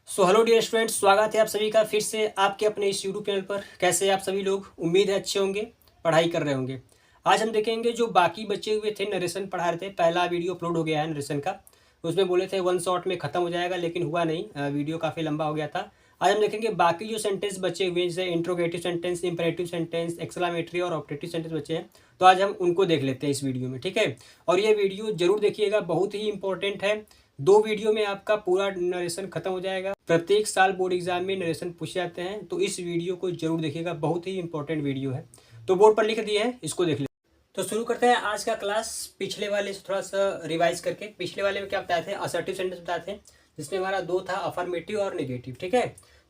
Hello dear students, स्वागत है आप सभी का फिर से आपके अपने इस यूट्यूब चैनल पर। कैसे हैं आप सभी लोग? उम्मीद है अच्छे होंगे, पढ़ाई कर रहे होंगे। आज हम देखेंगे जो बाकी बचे हुए थे, नरेशन पढ़ा रहे थे। पहला वीडियो अपलोड हो गया है नरेशन का। उसमें बोले थे वन शॉट में ख़त्म हो जाएगा, लेकिन हुआ नहीं। वीडियो काफ़ी लंबा हो गया था। आज हम देखेंगे बाकी जो सेंटेंस बचे हुए हैं, जैसे interrogative sentence, imperative sentence, exclamatory और ऑब्जेक्टिव सेंटेंस बचे हैं। तो आज हम उनको देख लेते हैं इस वीडियो में, ठीक है। और ये वीडियो जरूर देखिएगा, बहुत ही इंपॉर्टेंट है। 2 वीडियो में आपका पूरा नरेशन खत्म हो जाएगा। प्रत्येक साल बोर्ड एग्जाम में नरेशन पूछे जाते हैं, तो इस वीडियो को जरूर देखिएगा, बहुत ही इंपॉर्टेंट वीडियो है। तो बोर्ड पर लिख दिए हैं, इसको देख ले। तो शुरू करते हैं आज का क्लास। पिछले वाले से थोड़ा सा रिवाइज करके, पिछले वाले में क्या बताए थे? असर्टिव सेंटेंस बताए थे, जिसमें हमारा 2 था, अफर्मेटिव और नेगेटिव, ठीक है।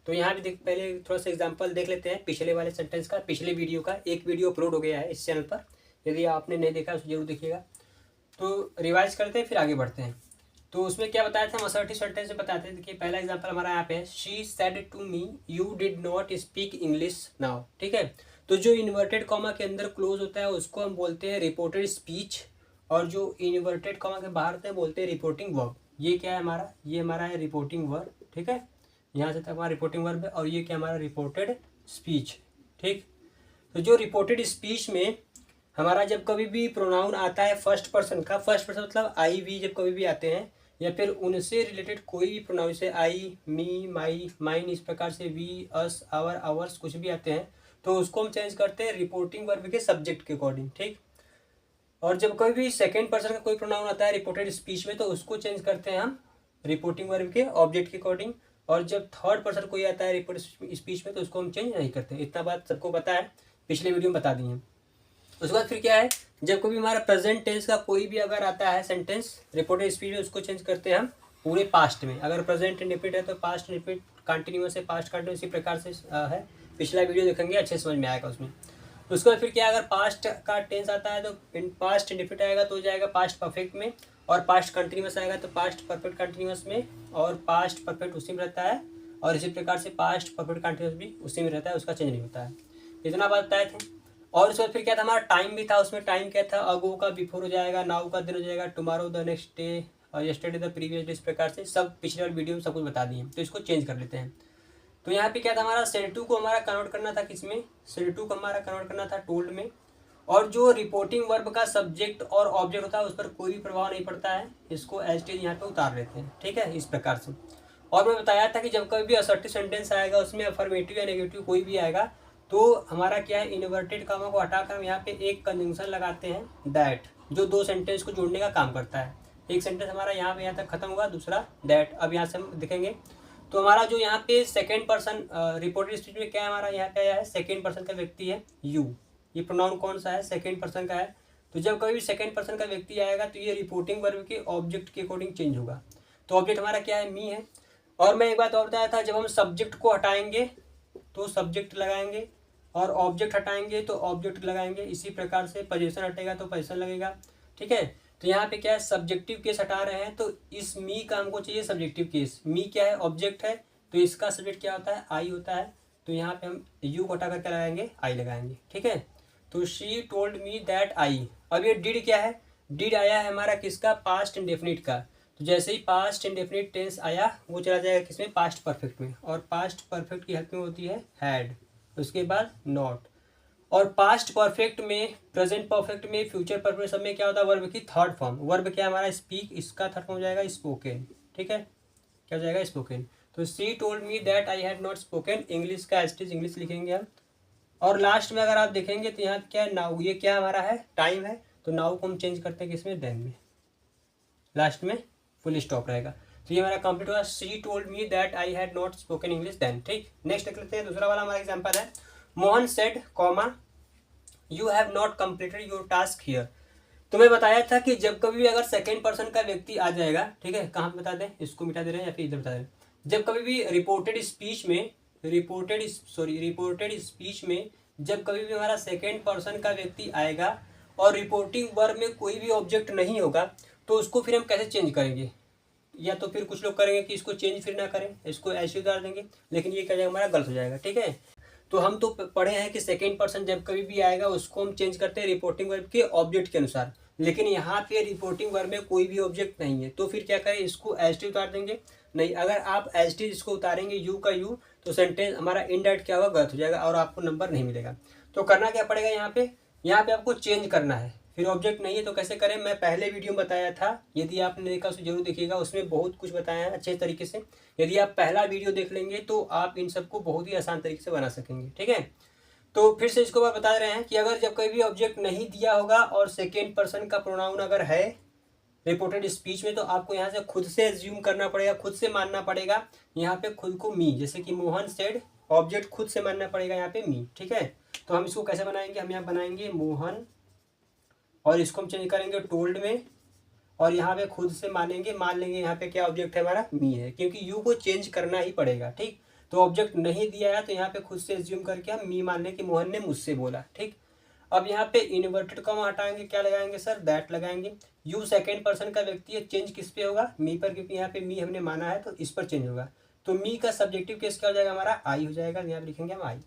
तो यहाँ भी पहले थोड़ा सा एग्जाम्पल देख लेते हैं पिछले वाले सेंटेंस का। पिछले वीडियो का एक वीडियो अपलोड हो गया है इस चैनल पर, यदि आपने नहीं देखा तो जरूर देखिएगा। तो रिवाइज करते हैं, फिर आगे बढ़ते हैं। तो उसमें क्या बताया था? हम असर्टिव सेंटेंस में बताते थे। देखिए पहला एग्जांपल हमारा यहाँ पे है, she said to me you did not speak English now, ठीक है। तो जो इन्वर्टेड कॉमा के अंदर क्लोज होता है उसको हम बोलते हैं रिपोर्टेड स्पीच, और जो इन्वर्टेड कॉमा के बाहर होता है बोलते हैं रिपोर्टिंग वर्ब। ये क्या है हमारा? ये हमारा है रिपोर्टिंग वर्ब, ठीक है। यहाँ से तक हमारा रिपोर्टिंग वर्ब है, और ये क्या हमारा रिपोर्टेड स्पीच, ठीक। तो जो रिपोर्टेड स्पीच में हमारा जब कभी भी प्रोनाउन आता है फर्स्ट पर्सन का, फर्स्ट पर्सन मतलब आई वी जब कभी भी आते हैं, या फिर उनसे रिलेटेड कोई भी प्रोनाउन से आई, मी, माई, माइन, इस प्रकार से वी, अस, आवर, आवर्स कुछ भी आते हैं, तो उसको हम चेंज करते हैं रिपोर्टिंग वर्ब के सब्जेक्ट के अकॉर्डिंग, ठीक। और जब कभी भी सेकेंड पर्सन का कोई प्रोनाउन आता है रिपोर्टेड स्पीच में, तो उसको चेंज करते हैं हम रिपोर्टिंग वर्ब के ऑब्जेक्ट के अकॉर्डिंग। और जब थर्ड पर्सन कोई आता है रिपोर्ट स्पीच में, तो उसको हम चेंज नहीं करते। इतना बात सबको पता है, पिछले वीडियो में बता दी है। उसके बाद फिर क्या है? जब कभी हमारा प्रेजेंट टेंस का कोई भी अगर आता है सेंटेंस रिपोर्टेड स्पीच में, उसको चेंज करते हैं हम पूरे पास्ट में। अगर प्रेजेंट इंडिफिनिट है तो पास्ट इंडिफिनिट, कंटिन्यूअस है पास्ट कंटिन्यूअस, इसी प्रकार से है। पिछला वीडियो देखेंगे, अच्छे समझ में आएगा उसमें। उसके बाद फिर क्या, अगर पास्ट का टेंस आता है तो पास्ट इंडिफिनिट आएगा तो हो जाएगा पास्ट परफेक्ट में, और पास्ट कंटिन्यूअस आएगा तो पास्ट परफेक्ट कंटिन्यूअस में, और पास्ट परफेक्ट उसी में रहता है, और इसी प्रकार से पास्ट परफेक्ट कंटिन्यूअस भी उसी में रहता है, उसका चेंज नहीं होता है। इतना बात बताए थे। और उसके बाद फिर क्या था? हमारा टाइम भी था। उसमें टाइम क्या था? अगो का बिफोर हो जाएगा, नाउ का दिन हो जाएगा, टुमारो द नेक्स्ट डे, और यस्टरडे द प्रीवियस डे, इस प्रकार से सब पिछले वाले वीडियो में सब कुछ बता दिए। तो इसको चेंज कर लेते हैं। तो यहाँ पे क्या था? हमारा सेड को हमारा कन्वर्ट करना था किसमें? सेड को हमारा कन्वर्ट करना था टोल्ड में। और जो रिपोर्टिंग वर्ब का सब्जेक्ट और ऑब्जेक्ट होता है उस पर कोई भी प्रभाव नहीं पड़ता है, इसको एज टीज यहाँ पे उतार लेते हैं, ठीक है, इस प्रकार से। और मैं बताया था कि जब कभी भी असर्टिव सेंटेंस आएगा उसमें अफर्मेटिव या नेगेटिव कोई भी आएगा, तो हमारा क्या है, इन्वर्टेड कॉमा को हटाकर हम यहाँ पे एक कंजंक्शन लगाते हैं दैट, जो 2 सेंटेंस को जोड़ने का काम करता है। एक सेंटेंस हमारा यहाँ तक खत्म होगा, दूसरा दैट। अब यहाँ से हम देखेंगे तो हमारा जो यहाँ पे सेकेंड पर्सन रिपोर्टेड स्पीच में क्या है, हमारा यहाँ पे आया है सेकेंड पर्सन का व्यक्ति है यू। ये प्रोनाउन कौन सा है? सेकेंड पर्सन का है। तो जब कभी भी सेकेंड पर्सन का व्यक्ति आएगा तो ये रिपोर्टिंग वर्ब के ऑब्जेक्ट के अकॉर्डिंग चेंज होगा। तो ऑब्जेक्ट हमारा क्या है? मी है। और मैं एक बात और बताया था, जब हम सब्जेक्ट को हटाएंगे तो सब्जेक्ट लगाएंगे, और ऑब्जेक्ट हटाएंगे तो ऑब्जेक्ट लगाएंगे, इसी प्रकार से पोजीशन हटेगा तो पोजीशन लगेगा, ठीक है। तो यहाँ पे क्या है? सब्जेक्टिव केस हटा रहे हैं, तो इस मी का हमको चाहिए सब्जेक्टिव केस। मी क्या है? ऑब्जेक्ट है, तो इसका सब्जेक्ट क्या होता है? आई होता है। तो यहाँ पे हम यू को हटा करके लगाएंगे, आई लगाएंगे, ठीक है। तो शी टोल्ड मी दैट आई। अब ये डिड क्या है? डिड आया है हमारा किसका? पास्ट इंडेफिनिट का। तो जैसे ही पास्ट इंडेफिनिट टेंस आया वो चला जाएगा किसमें? पास्ट परफेक्ट में। और पास्ट परफेक्ट की हेल्प में होती है हैड, उसके बाद नॉट। और पास्ट परफेक्ट में, प्रेजेंट परफेक्ट में, फ्यूचर परफेक्ट सब में क्या होता है? वर्ब की थर्ड फॉर्म। वर्ब क्या हमारा? स्पीक, इसका थर्ड फॉर्म हो जाएगा स्पोकन, ठीक है। क्या हो जाएगा? स्पोकन। तो she told me that I had not spoken English का एस्टिज इंग्लिश लिखेंगे हम। और लास्ट में अगर आप देखेंगे तो यहाँ क्या है? नाउ। ये क्या हमारा है? टाइम है। तो नाउ को हम चेंज करते हैं किसमें? देन में। लास्ट में फुल स्टॉप रहेगा। तो ये हमारा कंप्लीट हुआ। She told me that I had not spoken English then, ठीक। नेक्स्ट देख लेते हैं। दूसरा वाला हमारा एग्जांपल है, Mohan said comma you have not completed your task here. तो मैं बताया था कि जब कभी भी अगर सेकेंड पर्सन का व्यक्ति आ जाएगा, ठीक है, कहाँ पे बता दें, इसको मिटा दे रहे हैं या फिर इधर बता दें। जब कभी भी रिपोर्टेड स्पीच में, रिपोर्टेड स्पीच में जब कभी भी हमारा सेकेंड पर्सन का व्यक्ति आएगा और रिपोर्टिंग वर्ब में कोई भी ऑब्जेक्ट नहीं होगा, तो उसको फिर हम कैसे चेंज करेंगे? या तो फिर कुछ लोग करेंगे कि इसको चेंज फिर ना करें, इसको ऐसे उतार देंगे, लेकिन ये क्या जाएगा? हमारा गलत हो जाएगा, ठीक है। तो हम तो पढ़े हैं कि सेकेंड पर्सन जब कभी भी आएगा उसको हम चेंज करते हैं रिपोर्टिंग वर्ब के ऑब्जेक्ट के अनुसार, लेकिन यहाँ पे रिपोर्टिंग वर्ब में कोई भी ऑब्जेक्ट नहीं है, तो फिर क्या करें? इसको एस टी उतार देंगे। नहीं, अगर आप एज टी इसको उतारेंगे यू का यू तो सेंटेंस हमारा इनडायरेक्ट क्या होगा, गलत हो जाएगा और आपको नंबर नहीं मिलेगा। तो करना क्या पड़ेगा, यहाँ पे आपको चेंज करना है। फिर ऑब्जेक्ट नहीं है तो कैसे करें, मैं पहले वीडियो में बताया था, यदि आपने देखा तो जरूर देखिएगा, उसमें बहुत कुछ बताया है अच्छे तरीके से। यदि आप पहला वीडियो देख लेंगे तो आप इन सबको बहुत ही आसान तरीके से बना सकेंगे। ठीक है, तो फिर से इसको बार बता रहे हैं कि अगर जब कोई भी ऑब्जेक्ट नहीं दिया होगा और सेकेंड पर्सन का प्रोनाउन अगर है रिपोर्टेड स्पीच में, तो आपको यहाँ से खुद से एज्यूम करना पड़ेगा, खुद से मानना पड़ेगा यहाँ पे खुद को मी, जैसे कि मोहन सेड, ऑब्जेक्ट खुद से मानना पड़ेगा यहाँ पे मी। ठीक है, तो हम इसको कैसे बनाएंगे, हम यहाँ बनाएंगे मोहन और इसको हम चेंज करेंगे टोल्ड में, और यहाँ पे खुद से मानेंगे, मान लेंगे यहाँ पे क्या ऑब्जेक्ट है हमारा, मी है, क्योंकि यू को चेंज करना ही पड़ेगा। ठीक, तो ऑब्जेक्ट नहीं दिया है तो यहाँ पे खुद से एज्यूम करके हम मी मान लें कि मोहन ने मुझसे बोला। ठीक, अब यहाँ पे इन्वर्टेड कॉमा हटाएंगे, क्या लगाएंगे सर, दैट लगाएंगे। यू सेकेंड पर्सन का व्यक्ति है, चेंज किस पे होगा, मी पर, क्योंकि यहाँ पे मी हमने माना है तो इस पर चेंज होगा। तो मी का सब्जेक्टिव केस क्या हो जाएगा हमारा, आई हो जाएगा, यहाँ पे लिखेंगे हम आई।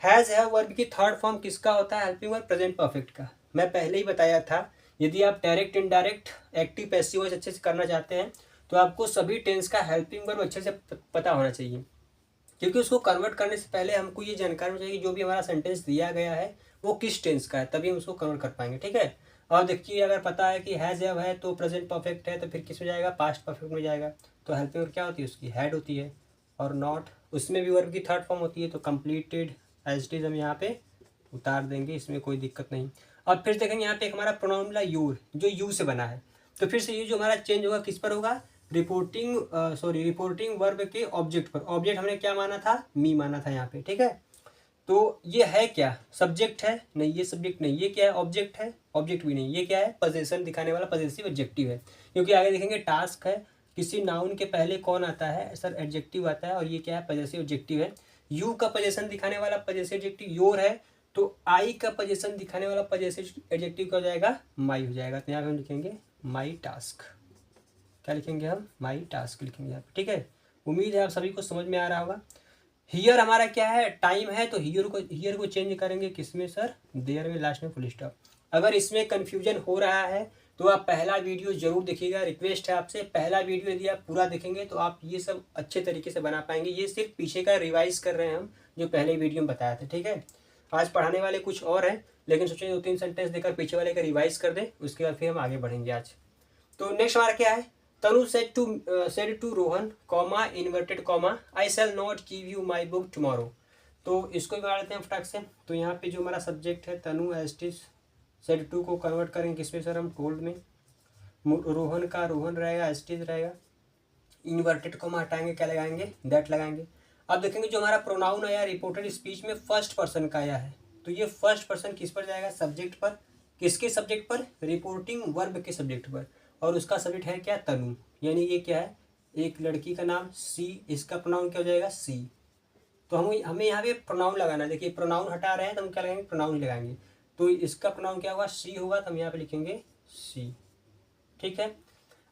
हैज है वर्ब की थर्ड फॉर्म किसका होता है, हेल्पिंग वर्ब प्रेजेंट परफेक्ट का। मैं पहले ही बताया था, यदि आप direct indirect active passive voice अच्छे से करना चाहते हैं तो आपको सभी टेंस का हेल्पिंग वर्ब अच्छे से पता होना चाहिए, क्योंकि उसको कन्वर्ट करने से पहले हमको ये जानकारी होनी चाहिए कि जो भी हमारा सेंटेंस दिया गया है वो किस टेंस का है, तभी हम उसको कन्वर्ट कर पाएंगे। ठीक है, और देखिए अगर पता है कि हैज है तो प्रेजेंट परफेक्ट है, तो फिर किस में जाएगा, पास्ट परफेक्ट में जाएगा। तो हेल्पिंग वर्ब क्या होती है उसकी, हैड होती है, और नॉट उसमें भी वर्ब की थर्ड फॉर्म होती है, तो कंप्लीटेड एज इट इज हम यहाँ पे उतार देंगे, इसमें कोई दिक्कत नहीं। अब फिर देखेंगे यहाँ पे हमारा प्रोनाउन मिला यूर, जो यू से बना है, तो फिर से ये जो हमारा चेंज होगा किस पर होगा, रिपोर्टिंग वर्ब के ऑब्जेक्ट पर। ऑब्जेक्ट हमने क्या माना था, मी माना था यहाँ पे। ठीक है, तो ये है क्या, सब्जेक्ट है, नहीं ये सब्जेक्ट नहीं, ये क्या है, ऑब्जेक्ट है, ऑब्जेक्ट भी नहीं, ये क्या है, पोजेशन दिखाने वाला पजेसिव एडजेक्टिव है, क्योंकि आगे देखेंगे टास्क है, किसी नाउन के पहले कौन आता है सर, एडजेक्टिव आता है, और ये क्या है, पजेसिव एडजेक्टिव है। यू का पोजेशन दिखाने वाला पजेसिव एडजेक्टिव योर है, तो आई का पोजेशन दिखाने वाला पजेसिव एडजेक्टिव क्या हो जाएगा, माई हो जाएगा। तो यहाँ पे हम लिखेंगे माई टास्क, क्या लिखेंगे हम, माई टास्क लिखेंगे यहाँ पे। ठीक है, उम्मीद है आप सभी को समझ में आ रहा होगा। हियर हमारा क्या है, टाइम है, तो हियर को चेंज करेंगे किसमें सर, देयर में, लास्ट में फुल स्टॉप। अगर इसमें कन्फ्यूजन हो रहा है तो आप पहला वीडियो जरूर देखिएगा, रिक्वेस्ट है आपसे, पहला वीडियो यदि आप पूरा देखेंगे तो आप ये सब अच्छे तरीके से बना पाएंगे। ये सिर्फ पीछे का रिवाइज कर रहे हैं हम, जो पहले वीडियो में बताया था। ठीक है, आज पढ़ाने वाले कुछ और हैं, लेकिन सोचे 2-3 सेंटेंस देकर पीछे वाले का रिवाइज कर दें, उसके बाद फिर हम आगे बढ़ेंगे आज। तो नेक्स्ट हमारा क्या है, तनु said to Rohan comma inverted comma I shall not give you my book tomorrow. तो इसको भी बना लेते हैं फटाक से। तो यहाँ पे जो हमारा सब्जेक्ट है तनु एस्टिस, सेड टू को कन्वर्ट करेंगे किसमें सर, हम टोल्ड में, रोहन का रोहन रहेगा, एस्टिस रहेगा, इन्वर्टेड कॉमा हटाएंगे, क्या लगाएंगे, दैट लगाएंगे। अब देखेंगे जो हमारा प्रोनाउन आया रिपोर्टेड स्पीच में फर्स्ट पर्सन का आया है, तो ये फर्स्ट पर्सन किस पर जाएगा, सब्जेक्ट पर, किसके सब्जेक्ट पर, रिपोर्टिंग वर्ब के सब्जेक्ट पर, और उसका सब्जेक्ट है क्या, तनु, यानी ये क्या है, एक लड़की का नाम सी, इसका प्रोनाउन क्या हो जाएगा, सी। तो हमें यहाँ पे प्रोनाउन लगाना है, देखिए प्रोनाउन हटा रहे हैं तो हम क्या लगाएंगे, प्रोनाउन ही लगाएंगे। तो इसका प्रोनाउन क्या होगा, सी होगा, तो हम यहाँ पे लिखेंगे सी। ठीक है,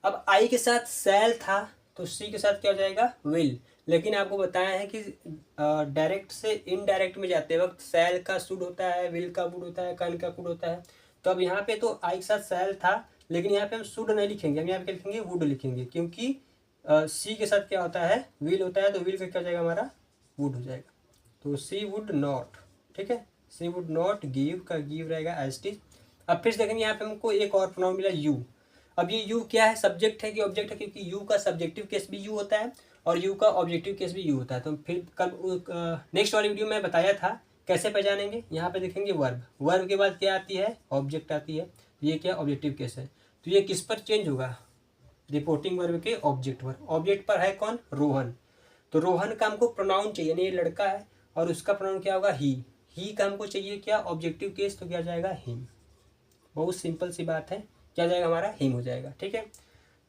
अब आई के साथ सैल था तो सी के साथ क्या हो जाएगा, विल। लेकिन आपको बताया है कि डायरेक्ट से इनडायरेक्ट में जाते वक्त सैल का शुड होता है, विल का वुड होता है, कैन का कुड होता है। तो अब यहाँ पे तो आई के साथ सैल था, लेकिन यहाँ पे हम शुड नहीं लिखेंगे, हम यहाँ पे क्या लिखेंगे, वुड लिखेंगे, क्योंकि सी के साथ क्या होता है, विल होता है, तो विल का क्या हो जाएगा हमारा, वुड हो जाएगा। तो सी वुड नॉट, ठीक है, सी वुड नॉट गिव का गिव रहेगा एज इट इज। अब फिर देखेंगे यहाँ पे हमको एक और प्रोनाउन मिला यू। अब ये यू क्या है, सब्जेक्ट है कि ऑब्जेक्ट है, क्योंकि यू का सब्जेक्टिव केस भी यू होता है और यू का ऑब्जेक्टिव केस भी यू होता है। तो फिर कल नेक्स्ट वाली वीडियो में बताया था कैसे पहचानेंगे। यहाँ पे देखेंगे वर्ब, वर्ब के बाद क्या आती है, ऑब्जेक्ट आती है, ये क्या ऑब्जेक्टिव केस है। तो ये किस पर चेंज होगा, रिपोर्टिंग वर्ब के ऑब्जेक्ट पर। ऑब्जेक्ट पर है कौन, रोहन। तो रोहन का हमको प्रोनाउन चाहिए, यानी ये लड़का है और उसका प्रोनाउन क्या होगा, ही का हमको चाहिए क्या, ऑब्जेक्टिव केस, तो क्या जाएगा, हिम। बहुत सिंपल सी बात है, क्या जाएगा हमारा, हिम हो जाएगा। ठीक है,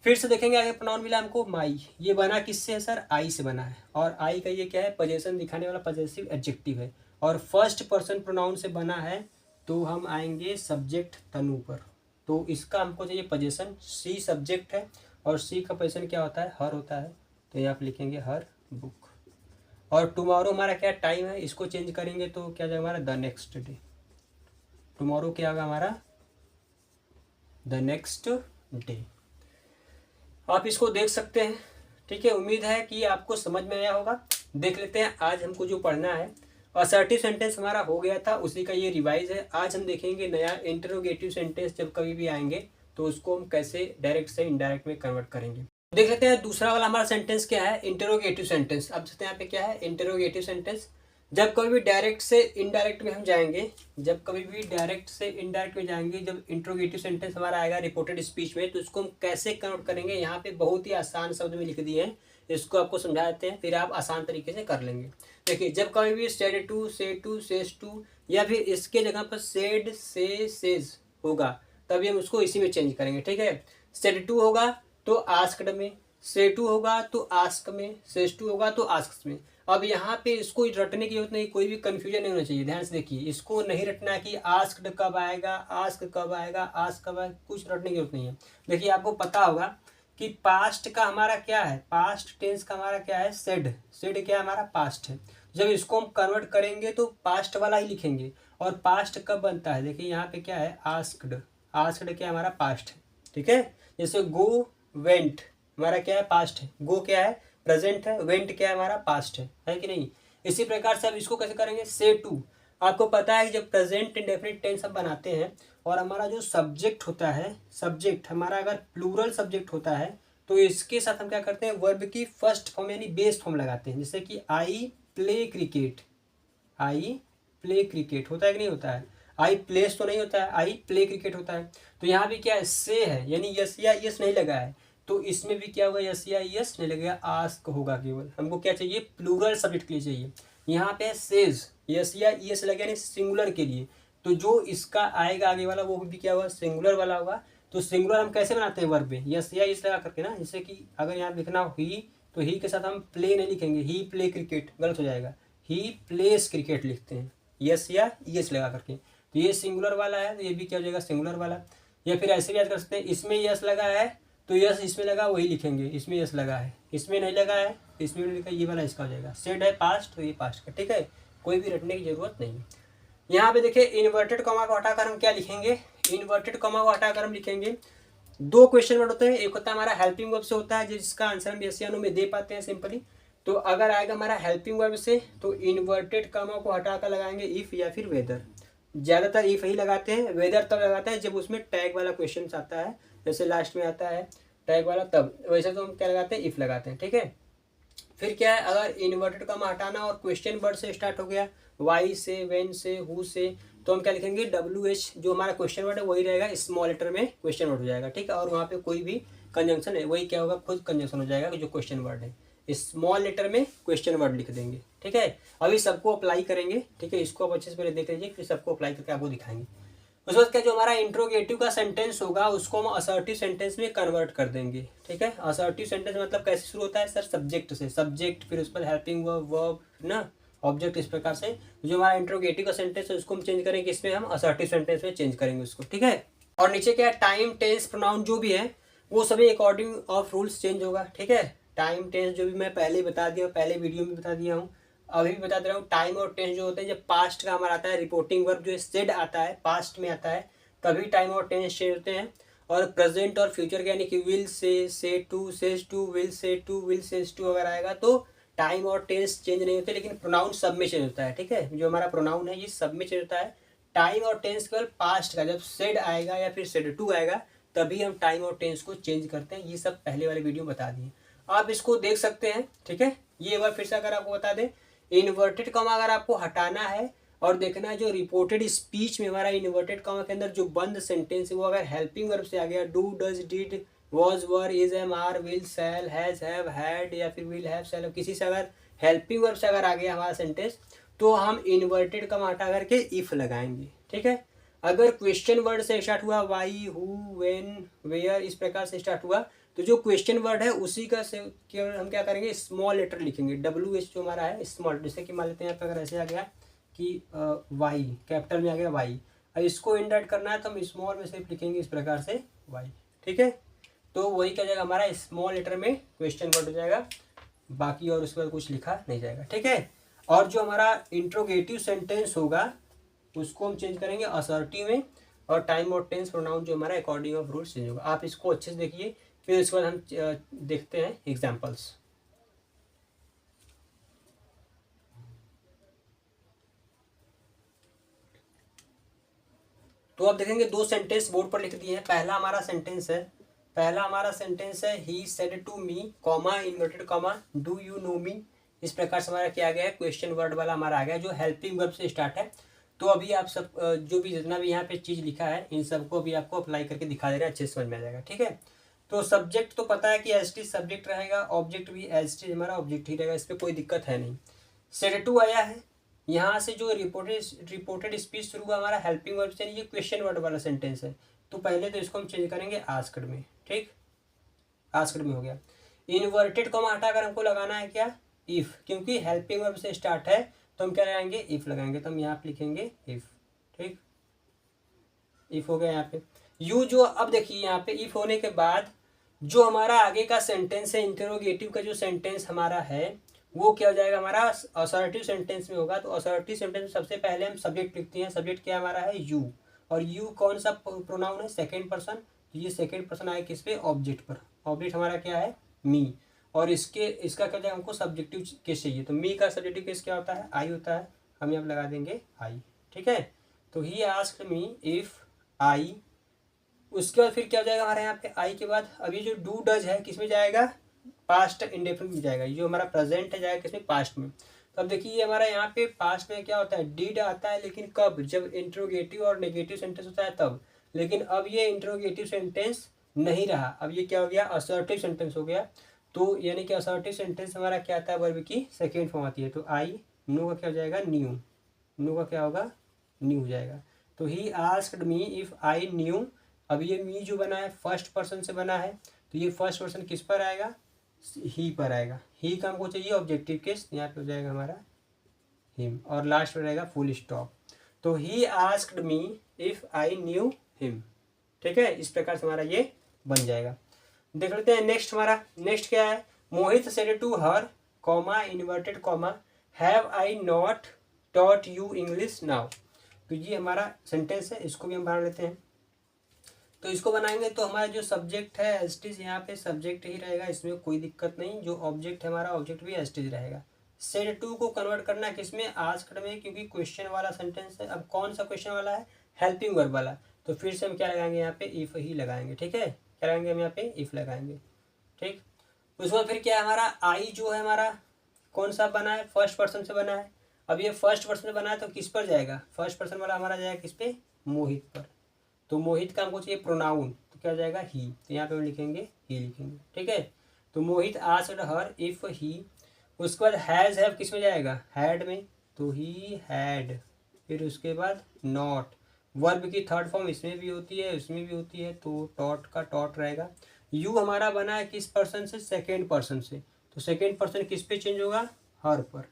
फिर से देखेंगे आगे प्रोनाउन मिला हमको माई, ये बना किससे है सर, आई से बना है, और आई का ये क्या है, पोजेशन दिखाने वाला पजेसिव एडजेक्टिव है, और फर्स्ट पर्सन प्रोनाउन से बना है, तो हम आएंगे सब्जेक्ट तनु पर। तो इसका हमको चाहिए पोजेशन, सी सब्जेक्ट है और सी का पोजेशन क्या होता है, हर होता है, तो यहाँ पे लिखेंगे हर बुक। और टुमारो हमारा क्या टाइम है, इसको चेंज करेंगे तो क्या जाएगा हमारा, द नेक्स्ट डे। टुमारो क्या होगा हमारा, द नेक्स्ट डे। आप इसको देख सकते हैं। ठीक है, उम्मीद है कि आपको समझ में आया होगा। देख लेते हैं आज हमको जो पढ़ना है। असर्टिव सेंटेंस हमारा हो गया था, उसी का ये रिवाइज है। आज हम देखेंगे नया इंटरोगेटिव सेंटेंस जब कभी भी आएंगे तो उसको हम कैसे डायरेक्ट से इनडायरेक्ट में कन्वर्ट करेंगे। देख लेते हैं दूसरा वाला हमारा सेंटेंस क्या है, इंटरोगेटिव सेंटेंस। अब देखते हैं यहाँ पे क्या है, इंटरोगेटिव सेंटेंस। जब कभी भी डायरेक्ट से इनडायरेक्ट में हम जाएंगे, जब कभी भी डायरेक्ट से इनडायरेक्ट में जाएंगे, जब इंट्रोगेटिव सेंटेंस हमारा आएगा रिपोर्टेड स्पीच में, तो उसको हम कैसे कन्वर्ट करेंगे। यहाँ पे बहुत ही आसान शब्द में लिख दिए हैं, इसको आपको समझा देते हैं, फिर आप आसान तरीके से कर लेंगे। देखिए, जब कभी भी सेड टू, सेज टू, या फिर इसके जगह पर सेड, से, सेज होगा, तभी हम उसको इसी में चेंज करेंगे। ठीक है, सेड टू होगा तो आस्क्ड में, से टू होगा तो आस्क में, सेज टू होगा तो आस्क में। अब यहाँ पे इसको रटने की जरूरत नहीं, कोई भी कंफ्यूजन नहीं होना चाहिए। ध्यान से देखिए, इसको नहीं रटना कि आस्क्ड कब आएगा, आस्क कब आएगा, आस्क कब आएगा, कुछ रटने की जरूरत नहीं है। देखिए, आपको पता होगा कि पास्ट का हमारा क्या है, पास्ट टेंस का हमारा क्या है, सेड। सेड क्या हमारा पास्ट है। जब इसको हम कन्वर्ट करेंगे तो पास्ट वाला ही लिखेंगे। और पास्ट कब बनता है, देखिए यहाँ पे क्या है, आस्क्ड। आस्क्ड क्या हमारा पास्ट है। ठीक है, जैसे गो, वेंट हमारा क्या है, पास्ट है। गो क्या है, प्रेजेंट है। वेंट क्या है, हमारा पास्ट है कि नहीं। इसी प्रकार से अब इसको कैसे करेंगे, से टू। आपको पता है कि जब प्रेजेंट इंडेफिनिट टेंस हम बनाते हैं और हमारा जो सब्जेक्ट होता है, सब्जेक्ट हमारा अगर प्लूरल सब्जेक्ट होता है, तो इसके साथ हम क्या करते हैं, वर्ब की फर्स्ट फॉर्म यानी बेस फॉर्म लगाते हैं। जैसे कि I play cricket, I play cricket होता है कि नहीं होता है। आई प्लेस तो नहीं होता है, आई प्ले क्रिकेट होता है। तो यहाँ भी क्या है, से है, यानी यस या यस नहीं लगा है, तो इसमें भी क्या होगा, यस या यस नहीं लगेगा, आस्क होगा केवल। हमको क्या चाहिए, प्लूरल सब्जेक्ट के लिए चाहिए। यहाँ पे सेज, यस या यस लगे यानी सिंगुलर के लिए, तो जो इसका आएगा आगे वाला वो भी क्या होगा, सिंगुलर वाला होगा। तो सिंगुलर हम कैसे बनाते हैं, वर्ब में यस या यस लगा करके ना। जैसे कि अगर यहाँ लिखना हो ही, तो ही के साथ हम प्ले नहीं लिखेंगे, ही प्ले क्रिकेट, गलत हो जाएगा। ही प्लेस क्रिकेट लिखते हैं, यस या यस लगा करके। तो ये सिंगुलर वाला है, तो ये भी क्या हो जाएगा, सिंगुलर वाला। या फिर ऐसे भी याद कर सकते हैं, इसमें यस लगा है तो यस इसमें लगा वही लिखेंगे, इसमें यस लगा है, इसमें नहीं लगा है तो इसमें नहीं लिखा, ये वाला इसका हो जाएगा। सेड है पास्ट, तो ये पास्ट का। ठीक है, कोई भी रटने की जरूरत नहीं है। यहाँ पे देखिए, इन्वर्टेड कॉमा को हटाकर हम क्या लिखेंगे, इन्वर्टेड कॉमा को हटाकर हम लिखेंगे, दो क्वेश्चन वर्ड होते हैं। एक होता है हमारा हेल्पिंग वर्ब से होता है, जिसका आंसर हम यस या नो में दे पाते हैं सिंपली। तो अगर आएगा हमारा हेल्पिंग वर्ब से, तो इन्वर्टेड कॉमा को हटाकर लगाएंगे इफ या फिर वेदर। ज़्यादातर इफ ही लगाते हैं, वेदर तब लगाते हैं जब उसमें टैग वाला क्वेश्चन आता है, जैसे लास्ट में आता है टैग वाला, तब। वैसे तो हम क्या लगाते हैं, इफ लगाते हैं। ठीक है, फिर क्या है, अगर इन्वर्टेड कॉमा हटाना और क्वेश्चन वर्ड से स्टार्ट हो गया, वाई से, व्हेन से, हु से, तो हम क्या लिखेंगे, WH जो हमारा क्वेश्चन वर्ड है वही रहेगा, स्मॉल लेटर में क्वेश्चन वर्ड हो जाएगा। ठीक है, और वहाँ पे कोई भी कंजंक्शन है, वही क्या होगा, खुद कंजंक्शन हो जाएगा जो क्वेश्चन वर्ड है, स्मॉल लेटर में क्वेश्चन वर्ड लिख देंगे। ठीक है, अभी सबको अप्लाई करेंगे। ठीक है, इसको आप अच्छे से पहले देख लीजिए, फिर सबको अप्लाई करके आपको दिखाएंगे। उस वक्त क्या, जो हमारा इंट्रोगेटिव का सेंटेंस होगा उसको हम असर्टिव सेंटेंस में कन्वर्ट कर देंगे। ठीक है, असर्टिव सेंटेंस मतलब कैसे शुरू होता है सर, सब्जेक्ट से, सब्जेक्ट फिर उस पर हेल्पिंग वर्ब, वर्ब ना, ऑब्जेक्ट, इस प्रकार से। जो हमारा इंट्रोगेटिव का सेंटेंस है उसको हम चेंज करेंगे, इसमें हम असर्टिव सेंटेंस में चेंज करेंगे उसको। ठीक है, और नीचे क्या है, टाइम, टेंस, प्रोनाउन जो भी है वो सभी अकॉर्डिंग ऑफ रूल्स चेंज होगा। ठीक है, टाइम टेंस जो भी मैं पहले बता दिया, पहले वीडियो में बता दिया हूँ, अभी भी बता दे रहा हूँ। टाइम और टेंस जो होते हैं, जब पास्ट का हमारा आता है रिपोर्टिंग वर्ब जो सेड आता है, पास्ट में आता है, तभी टाइम और टेंस चेंज होते हैं। और प्रेजेंट और फ्यूचर यानी कि will say to, says to, will say to, will says to अगर आएगा तो टाइम और टेंस चेंज नहीं होते, लेकिन प्रोनाउन सब में चेंज होता है। ठीक है, जो हमारा प्रोनाउन है ये सब में चेंज होता है। टाइम और टेंस केवल पास्ट का, जब सेड आएगा या फिर सेड टू आएगा तभी हम टाइम और टेंस को चेंज करते हैं। ये सब पहले वाले वीडियो बता दिए, आप इसको देख सकते हैं। ठीक है, ये बार फिर से अगर आपको बता दें, इन्वर्टेड कॉमा अगर आपको हटाना है और देखना है जो रिपोर्टेड स्पीच में हमारा इन्वर्टेड कॉमा के अंदर जो बंद सेंटेंस है वो अगर हेल्पिंग वर्ब से आ गया, do, does, did, was, were, is, am, are, will, shall, has, have, had या फिर विल हैव, शैल, किसी से अगर हेल्पिंग वर्ब से अगर आ गया हमारा सेंटेंस, तो हम इन्वर्टेड कॉमा हटा करके इफ लगाएंगे। ठीक है, अगर क्वेश्चन वर्ड से स्टार्ट हुआ, वाई, हु, व्हेन, वेयर, इस प्रकार से स्टार्ट हुआ, तो जो क्वेश्चन वर्ड है उसी का से केवल हम क्या करेंगे, स्मॉल लेटर लिखेंगे, WH जो हमारा है स्मॉल। जैसे कि मान लेते हैं यहाँ पर अगर ऐसे आ गया कि वाई, कैपिटल में आ गया वाई, अब इसको इंडर्ट करना है तो हम स्मॉल में सिर्फ लिखेंगे इस प्रकार से वाई। ठीक है, तो वही क्या जाएगा हमारा स्मॉल लेटर में क्वेश्चन वर्ड हो जाएगा, बाकी और उसके बाद कुछ लिखा नहीं जाएगा। ठीक है, और जो हमारा इंट्रोगेटिव सेंटेंस होगा उसको हम चेंज करेंगे असर्टिव में, और टाइम और टेंस प्रोनाउन जो हमारा अकॉर्डिंग ऑफ रूल्स चेंज होगा। आप इसको अच्छे से देखिए, फिर उसके बाद हम देखते हैं एग्जाम्पल्स। तो अब देखेंगे दो सेंटेंस बोर्ड पर लिख दिए हैं। पहला हमारा सेंटेंस है he said to me comma inverted comma do you know me. इस प्रकार से हमारा क्या गया है, क्वेश्चन वर्ड वाला हमारा आ गया जो हेल्पिंग वर्ब से स्टार्ट है। तो अभी आप सब जो भी जितना भी यहाँ पे चीज़ लिखा है इन सबको अभी आपको अप्लाई करके दिखा दे रहा है, अच्छे से समझ में आ जाएगा। ठीक है, तो सब्जेक्ट तो पता है कि एज टी सब्जेक्ट रहेगा, ऑब्जेक्ट भी एज टी हमारा ऑब्जेक्ट ही रहेगा, इस पर कोई दिक्कत है नहीं। सेड टू आया है, यहाँ से जो रिपोर्टेड स्पीच शुरू हुआ हमारा हेल्पिंग वर्ब से, ये क्वेश्चन वर्ड वाला सेंटेंस है। तो पहले तो इसको हम चेंज करेंगे आस्क्ड में। ठीक, आस्क्ड में हो गया। इन्वर्टेड कॉमा हटाकर हमको लगाना है क्या, इफ, क्योंकि हेल्पिंग वर्ब से स्टार्ट है तो हम क्या लगाएंगे, इफ लगाएंगे। तो हम यहाँ पे लिखेंगे इफ। ठीक, इफ हो गया यहाँ पे। यू जो अब देखिए यहाँ पे इफ होने के बाद जो हमारा आगे का सेंटेंस है, इंटरोगेटिव का जो सेंटेंस हमारा है वो क्या हो जाएगा, हमारा असर्टिव सेंटेंस में होगा। तो असर्टिव सेंटेंस में सबसे पहले हम सब्जेक्ट लिखते हैं। सब्जेक्ट क्या हमारा है, यू। और यू कौन सा प्रोनाउन है, सेकेंड पर्सन। तो ये सेकेंड पर्सन आया किस पे, ऑब्जेक्ट पर। ऑब्जेक्ट हमारा क्या है, मी। और इसका क्या जाएगा, हमको सब्जेक्टिव केस चाहिए। तो मी का सब्जेक्टिव केस क्या होता है, आई होता है। हम यहाँ लगा देंगे आई। ठीक है, तो he asked me if I. उसके बाद फिर क्या हो जाएगा हमारे यहाँ पे आई के बाद, अभी जो डू डज है किसमें जाएगा, पास्ट इंडेफिनिट में जाएगा। ये जो हमारा प्रेजेंट है जाएगा किसमें, पास्ट में। तो अब देखिए ये हमारा यहाँ पे पास्ट में क्या होता है, डिड आता है, लेकिन कब, जब इंट्रोगेटिव और नेगेटिव सेंटेंस होता है तब। लेकिन अब ये इंट्रोगेटिव सेंटेंस नहीं रहा, अब ये क्या हो गया, असर्टिव सेंटेंस हो गया। तो यानी कि असर्टिव सेंटेंस हमारा क्या आता है, वर्ब की सेकेंड फॉर्म आती है। तो आई, नो का क्या हो जाएगा, न्यू। नो का क्या होगा, न्यू हो जाएगा। तो he asked me if I knew. अब ये मी जो बना है फर्स्ट पर्सन से बना है, तो ये फर्स्ट पर्सन किस पर आएगा, ही पर आएगा। ही का हमको चाहिए ऑब्जेक्टिव केस, यहाँ पे हो जाएगा हमारा हिम। और लास्ट में रहेगा फुल स्टॉप। तो he asked me if I knew him. ठीक है, इस प्रकार से हमारा ये बन जाएगा। देख लेते हैं नेक्स्ट हमारा। नेक्स्ट क्या है, Mohit said to her comma inverted comma have I not taught you English now. तो ये हमारा सेंटेंस है, इसको भी हम बना लेते हैं। तो इसको बनाएंगे तो हमारा जो सब्जेक्ट है एस्टिज, यहाँ पे सब्जेक्ट ही रहेगा, इसमें कोई दिक्कत नहीं। जो ऑब्जेक्ट है हमारा ऑब्जेक्ट भी एस्टिज रहेगा। सेड टू को कन्वर्ट करना है किसमें, आस्क्ड में, क्योंकि क्वेश्चन वाला सेंटेंस है। अब कौन सा क्वेश्चन वाला है, हेल्पिंग वर्ब वाला। तो फिर से हम क्या लगाएंगे, यहाँ पे इफ ही लगाएंगे। ठीक है, क्या लगाएंगे हम यहाँ पे, इफ लगाएंगे। ठीक, उसके बाद फिर क्या है हमारा आई जो है हमारा कौन सा बना है, फर्स्ट पर्सन से बना है। अब ये फर्स्ट पर्सन से बना है तो किस पर जाएगा, फर्स्ट पर्सन वाला हमारा जाएगा किस पे, मोहित पर। तो मोहित का हमको चाहिए प्रोनाउन, तो क्या हो जाएगा, ही। तो यहाँ पे हम लिखेंगे ही लिखेंगे। ठीक है, तो मोहित आस्क्ड हर इफ ही। उसके बाद हैज़ हैव किस में जाएगा, हैड में। तो ही हैड। फिर उसके बाद नॉट, वर्ब की थर्ड फॉर्म इसमें भी होती है इसमें भी होती है, तो टॉट का टॉट रहेगा। यू हमारा बना है किस पर्सन से, सेकेंड पर्सन से। तो सेकेंड पर्सन किस पे चेंज होगा, हर पर।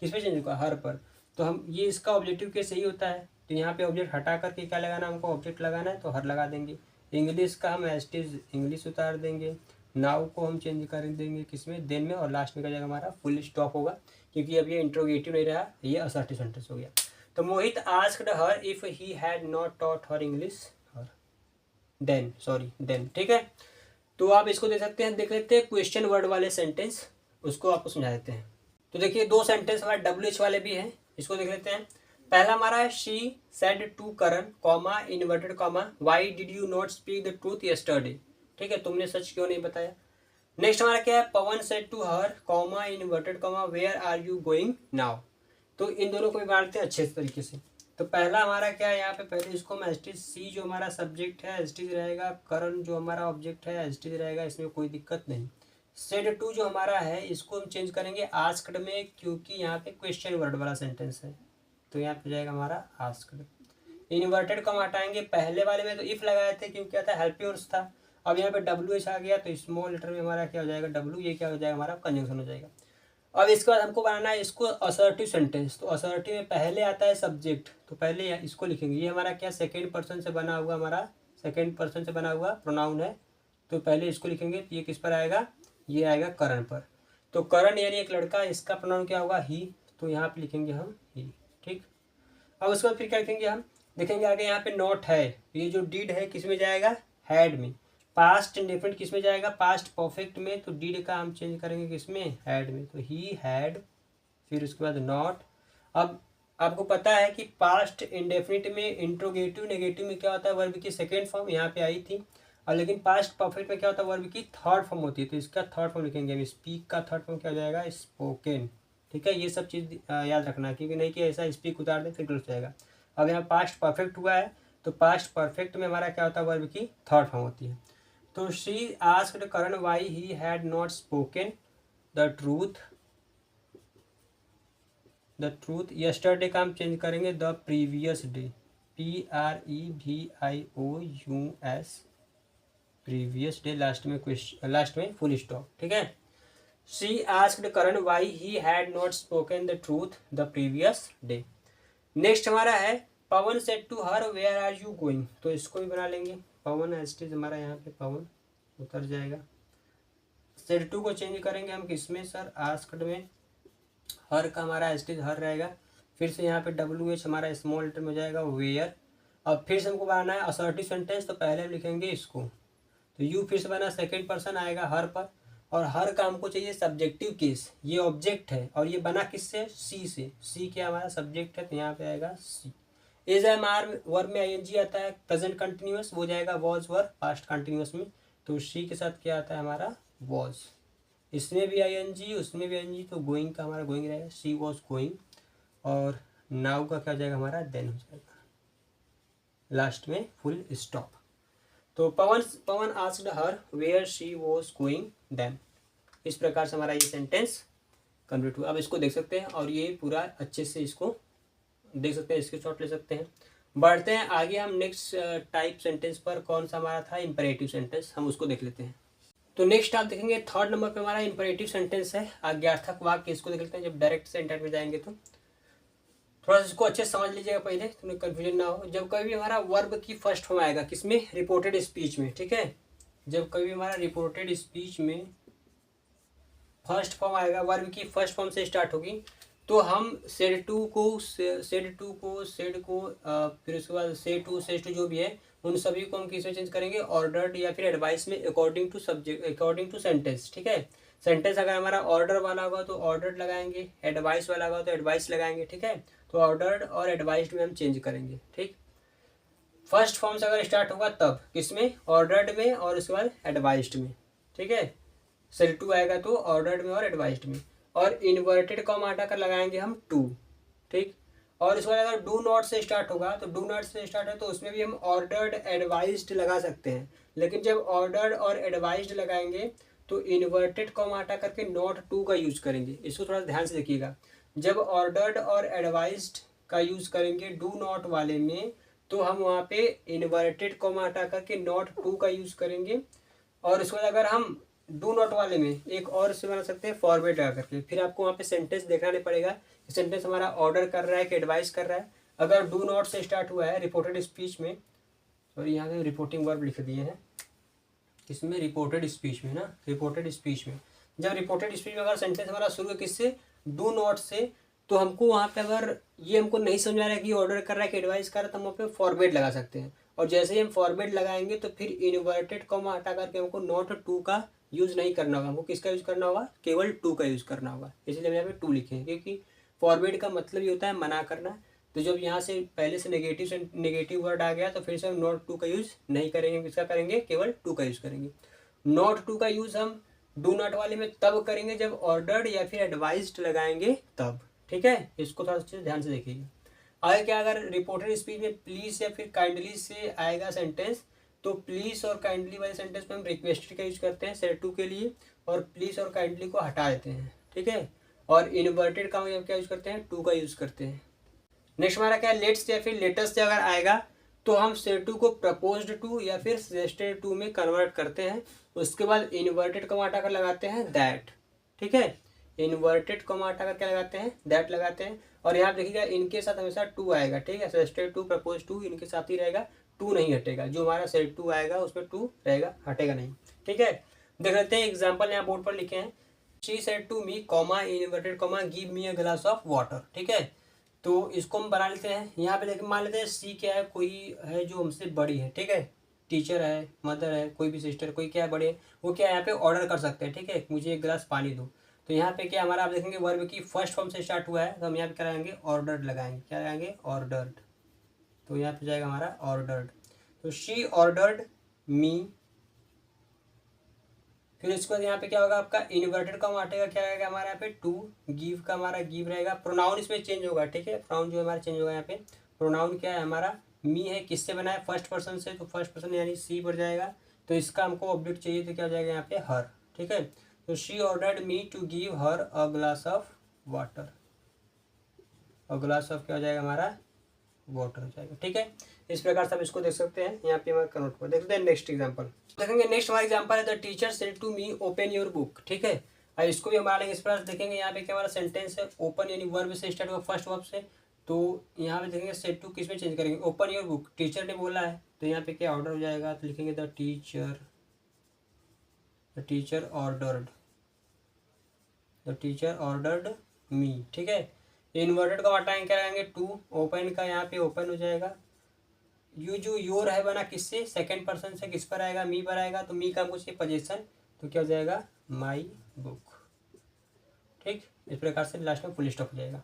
किस पे चेंज होगा, हर पर। तो हम ये इसका ऑब्जेक्टिव केस सही होता है। तो यहाँ पे ऑब्जेक्ट हटा करके क्या लगाना, हमको ऑब्जेक्ट लगाना है, तो हर लगा देंगे। इंग्लिश का हम एस्टिज इंग्लिश उतार देंगे। नाउ को हम चेंज कर देंगे किसमें, देन में। और लास्ट में क्या जाएगा हमारा, फुल स्टॉप होगा, क्योंकि अब ये इंट्रोगेटिव नहीं रहा, ये असर्टिव सेंटेंस हो गया। तो Mohit asked her if he had not taught her English her then. ठीक है, तो आप इसको दे सकते हैं। देख लेते हैं क्वेश्चन वर्ड वाले सेंटेंस, उसको आपको समझा देते हैं। तो देखिए दो सेंटेंस हमारे WH वाले भी हैं, इसको देख लेते हैं। पहला हमारा है she said to Karan comma inverted comma why did you not speak the truth yesterday. ठीक है, तुमने सच क्यों नहीं बताया। नेक्स्ट हमारा क्या है, Pawan said to her comma inverted comma where are you going now. तो इन दोनों को भी बांटते हैं अच्छे तरीके से। तो पहला हमारा क्या है, यहाँ पे पहले इसको हम एस्टिज, सी जो हमारा सब्जेक्ट है एस्टिज रहेगा, करण जो हमारा ऑब्जेक्ट है एस्टिज रहेगा, इसमें कोई दिक्कत नहीं। सेड टू जो हमारा है इसको हम चेंज करेंगे आस्क्ड में, क्योंकि यहाँ पे क्वेश्चन वर्ड वाला सेंटेंस है। तो यहाँ पे जाएगा हमारा आस्क्ड। इन्वर्टेड कॉमा हटाएंगे, पहले वाले में तो इफ लगाए थे क्योंकि क्या था, हेल्पिंग वर्ब था। अब यहाँ पे WH आ गया, तो स्मॉल लेटर में हमारा क्या हो जाएगा, W। ये क्या हो जाएगा हमारा, कंजंक्शन हो जाएगा। अब इसके बाद हमको बनाना है इसको असर्टिव सेंटेंस। तो असर्टिव में पहले आता है सब्जेक्ट, तो पहले इसको लिखेंगे। ये हमारा क्या, सेकेंड पर्सन से बना हुआ, हमारा सेकेंड पर्सन से बना हुआ प्रोनाउन है। तो पहले इसको लिखेंगे, तो ये किस पर आएगा, ये आएगा करण पर। तो करण यानी एक लड़का, इसका प्रोनाउन क्या होगा, ही। तो यहाँ पे लिखेंगे हम ही। ठीक, अब उसके बाद फिर क्या लिखेंगे हम, देखेंगे आगे यहाँ पे नॉट है, ये जो डिड है किस में जाएगा, हैड में। पास्ट इंडेफिनिट किस में जाएगा, पास्ट परफेक्ट में। तो डिड का हम चेंज करेंगे किस में, हैड में। तो ही हैड। फिर उसके बाद नॉट। अब आपको पता है कि पास्ट इंडेफिनिट में इंट्रोगेटिव नेगेटिव में क्या होता है, वर्ब की सेकेंड फॉर्म यहाँ पे आई थी, और लेकिन पास्ट परफेक्ट में क्या होता है, वर्ब की थर्ड फॉर्म होती है। तो इसका थर्ड फॉर्म लिखेंगे हम, स्पीक का थर्ड फॉर्म क्या हो जाएगा, स्पोकन। ठीक है, ये सब चीज़ याद रखना, क्योंकि नहीं कि ऐसा स्पीक उतार दें फिर गलत जाएगा। अब यहाँ पास्ट परफेक्ट हुआ है, तो पास्ट परफेक्ट में हमारा क्या होता है, वर्ब की थर्ड फॉर्म होती है। तो she asked Karan why he had not spoken the truth yesterday का हम चेंज करेंगे the previous day, PREVIOUS, previous day, last में फुल स्टॉप। ठीक है, she asked Karan why he had not spoken the truth the previous day. Next हमारा है Pawan said to her where are you going. तो इसको भी बना लेंगे, पवन एस्टेज हमारा यहाँ पे पवन उतर जाएगा। सेड टू को चेंज करेंगे हम किसमें सर, आस्क्ड में। हर का हमारा एस्टेज हर रहेगा, फिर से यहाँ पे WH हमारा स्मॉल लेटर में हो जाएगा वेयर। अब फिर से हमको बनाना है असर्टिव सेंटेंस, तो पहले हम लिखेंगे इसको, तो यू फिर से बना सेकेंड पर्सन आएगा हर पर, और हर का हमको चाहिए सब्जेक्टिव केस, ये ऑब्जेक्ट है और ये बना किससे, सी से। सी क्या हमारा सब्जेक्ट है, तो यहाँ पे आएगा सी। एज एम आर वर्ब में ING आता है, प्रेजेंट कंटिन्यूअस, वो जाएगा वॉज वर्ब पास्ट कंटिन्यूअस में। तो सी के साथ क्या आता है हमारा, वॉज। इसमें भी ING, उसमें भी ING, तो गोइंग का हमारा गोइंग रहेगा, शी वॉज गोइंग। और नाउ का क्या हो जाएगा हमारा, देन हो जाएगा, लास्ट में फुल स्टॉप। तो Pawan asked her where she was going then. इस प्रकार से हमारा ये सेंटेंस कंप्लीट हुआ। अब इसको देख सकते हैं और ये पूरा अच्छे से इसको देख सकते हैं, इसके शॉट ले सकते हैं। बढ़ते हैं आगे, हम नेक्स्ट टाइप सेंटेंस पर, कौन सा हमारा था, इंपरेटिव सेंटेंस, हम उसको देख लेते हैं। तो नेक्स्ट आप देखेंगे थर्ड नंबर पे हमारा इंपरेटिव सेंटेंस है, आज्ञार्थक वाक्य। इसको देख लेते हैं, जब डायरेक्ट सेंटेंस में जाएंगे तो थोड़ा सा इसको अच्छे से समझ लीजिएगा पहले, तो कन्फ्यूजन ना हो। जब कभी हमारा वर्ब की फर्स्ट फॉर्म आएगा किसमें, रिपोर्टेड स्पीच में। ठीक है, जब कभी हमारा रिपोर्टेड स्पीच में फर्स्ट फॉर्म आएगा, वर्ब की फर्स्ट फॉर्म से स्टार्ट होगी, तो हम सेड को फिर उसके बाद सेड टू जो भी है, उन सभी को हम किसमें चेंज करेंगे, ऑर्डर्ड या फिर एडवाइस में, according to subject, according to sentence. ठीक है, सेंटेंस अगर हमारा ऑर्डर वाला होगा तो ऑर्डर्ड लगाएंगे, एडवाइस वाला होगा तो एडवाइस लगाएंगे। ठीक है, तो ऑर्डर्ड और एडवाइस्ड में हम चेंज करेंगे। ठीक, फर्स्ट फॉर्म से अगर स्टार्ट होगा तब किसमें, ऑर्डर्ड में, और उसके बाद एडवाइस्ड में। ठीक है, सेड टू आएगा तो ऑर्डर्ड में और एडवाइस्ड में, और इन्वर्टेड कॉमा हटाकर लगाएंगे हम टू। ठीक, और इसके बाद अगर डू नॉट से स्टार्ट होगा, तो डू नॉट से स्टार्ट है तो उसमें भी हम ऑर्डर्ड एडवाइस्ड लगा सकते हैं, लेकिन जब ऑर्डर्ड और एडवाइस्ड लगाएंगे तो इन्वर्टेड कॉमा हटा करके नॉट टू का यूज करेंगे। इसको थोड़ा ध्यान से देखिएगा, जब ऑर्डर्ड और एडवाइस्ड का यूज करेंगे डू नॉट वाले में, तो हम वहाँ पे इन्वर्टेड कॉमा हटा करके नॉट टू का यूज करेंगे। और इसके बाद अगर हम डू नॉट वाले में एक और से बना सकते हैं फॉरवर्ड लगा करके, फिर आपको वहाँ पे सेंटेंस देखना नहीं पड़ेगा सेंटेंस हमारा ऑर्डर कर रहा है कि एडवाइस कर रहा है। अगर डू नॉट से स्टार्ट हुआ है रिपोर्टेड स्पीच में, और यहाँ पे रिपोर्टिंग वर्ब लिख दिए हैं, इसमें रिपोर्टेड स्पीच में ना, रिपोर्टेड स्पीच में, जब रिपोर्टेड स्पीच में अगर सेंटेंस हमारा शुरू है किससे, डू नॉट से, तो हमको वहाँ पे अगर ये हमको नहीं समझ आ रहा है कि ऑर्डर कर रहा है कि एडवाइस कर रहा है, तो हम वहाँ पे फॉरवर्ड लगा सकते हैं। और जैसे ही हम फॉरवर्ड लगाएंगे तो फिर इन्वर्टेड कॉमा हटा करके हमको नॉट टू का यूज़ नहीं करना होगा, हमको किसका यूज़ करना होगा, केवल टू का यूज़ करना होगा। इसलिए हम यहाँ पे टू लिखे हैं, क्योंकि फॉरवर्ड का मतलब ये होता है मना करना। तो जब यहाँ से पहले से नेगेटिव वर्ड आ गया तो फिर से हम नॉट टू का यूज़ नहीं करेंगे, किसका करेंगे, केवल टू का यूज़ करेंगे। नॉट टू का यूज़ हम डू नॉट वाले में तब करेंगे जब ऑर्डर्ड या फिर एडवाइज्ड लगाएंगे तब। ठीक है, इसको थोड़ा सा ध्यान से देखिएगा। आगे क्या, अगर रिपोर्टेड स्पीच में प्लीज़ या फिर काइंडली से आएगा सेंटेंस, तो प्लीज़ और काइंडली वाले सेंटेंस में हम रिक्वेस्टेड का यूज करते हैं सेड टू के लिए, और प्लीज़ और काइंडली को हटा देते हैं। ठीक है, और इन्वर्टेड का हम क्या यूज़ करते हैं, टू का यूज़ करते हैं। नेक्स्ट हमारा क्या, लेट्स या फिर लेटेस्ट से अगर आएगा तो हम सेड टू को प्रपोज्ड टू या फिर सजेस्टेड टू में कन्वर्ट करते हैं। उसके बाद इन्वर्टेड कॉमा हटा कर लगाते हैं दैट। ठीक है, इन्वर्टेड कॉमा हटा कर क्या लगाते हैं, दैट लगाते हैं। और यहाँ देखिएगा इनके साथ हमेशा टू आएगा। ठीक है, सजेस्टेड टू, प्रपोज टू, इनके साथ ही रहेगा, टू नहीं हटेगा। जो हमारा सेड टू आएगा उसमें टू रहेगा, हटेगा नहीं। ठीक है, देख लेते हैं एग्जाम्पल यहाँ बोर्ड पर लिखे हैं। She said to me comma inverted comma give me a glass of water. ठीक है, तो इसको हम बना लेते हैं। यहाँ पे देखिए मान लेते हैं सी क्या है, कोई है जो हमसे बड़ी है। ठीक है, टीचर है, मदर है, कोई भी सिस्टर, कोई क्या है बड़े, वो क्या है यहाँ पे ऑर्डर कर सकते हैं। ठीक है, मुझे एक गिलास पानी दो। तो यहाँ पे क्या हमारा आप देखेंगे वर्ब की फर्स्ट फॉर्म से स्टार्ट हुआ है, तो हम यहाँ पे क्या लगाएंगे ऑर्डर्ड लगाएंगे, क्या लगाएंगे ऑर्डर्ड। तो यहाँ पे जाएगा हमारा ऑर्डर्ड। तो शी ऑर्डर्ड मी। फिर इसके बाद यहाँ पे क्या होगा आपका इन्वर्टेड कॉमा हटेगा, क्या रहेगा हमारा यहाँ पे टू। गिव का हमारा गिव रहेगा। प्रोनाउन इसमें चेंज होगा, ठीक है, प्रोनाउन जो हमारा चेंज होगा यहाँ पे। प्रोनाउन क्या है हमारा मी है, किससे बना है फर्स्ट पर्सन से, तो फर्स्ट पर्सन यानी सी पर जाएगा। तो इसका हमको ऑब्जेक्ट चाहिए तो क्या हो जाएगा यहाँ पे हर, ठीक है। तो she ordered me to give her a glass of water. और ग्लास ऑफ क्या हो जाएगा हमारा वाटर हो जाएगा, ठीक है। इस प्रकार से आप इसको देख सकते हैं। यहाँ पे हमारा कन्वर्ट कर देखते हैं। नेक्स्ट एग्जांपल देखेंगे। नेक्स्ट हमारा एग्जांपल है the teacher said to me open your book, ठीक है। और इसको भी हमारा इस प्रकार देखेंगे। यहाँ पे क्या हमारा सेंटेंस है ओपन यानी वर्ब से स्टार्ट हुआ फर्स्ट वर्ब से। तो यहाँ पे देखेंगे सेड टू किस में चेंज करेंगे, ओपन योर बुक टीचर ने बोला है, तो यहाँ पे क्या ऑर्डर हो जाएगा, तो लिखेंगे the teacher ordered, the teacher ordered मी, ठीक है। इन्वर्टेड का हटाएंगे, क्या रहेंगे टू। ओपन का यहाँ पे ओपन हो जाएगा। यू जो योर है बना किससे, सेकंड पर्सन से, किस पर आएगा मी पर आएगा। तो मी का हमको चाहिए पोजीशन, तो क्या हो जाएगा माई बुक, ठीक। इस प्रकार से लास्ट में फुल स्टॉप हो जाएगा।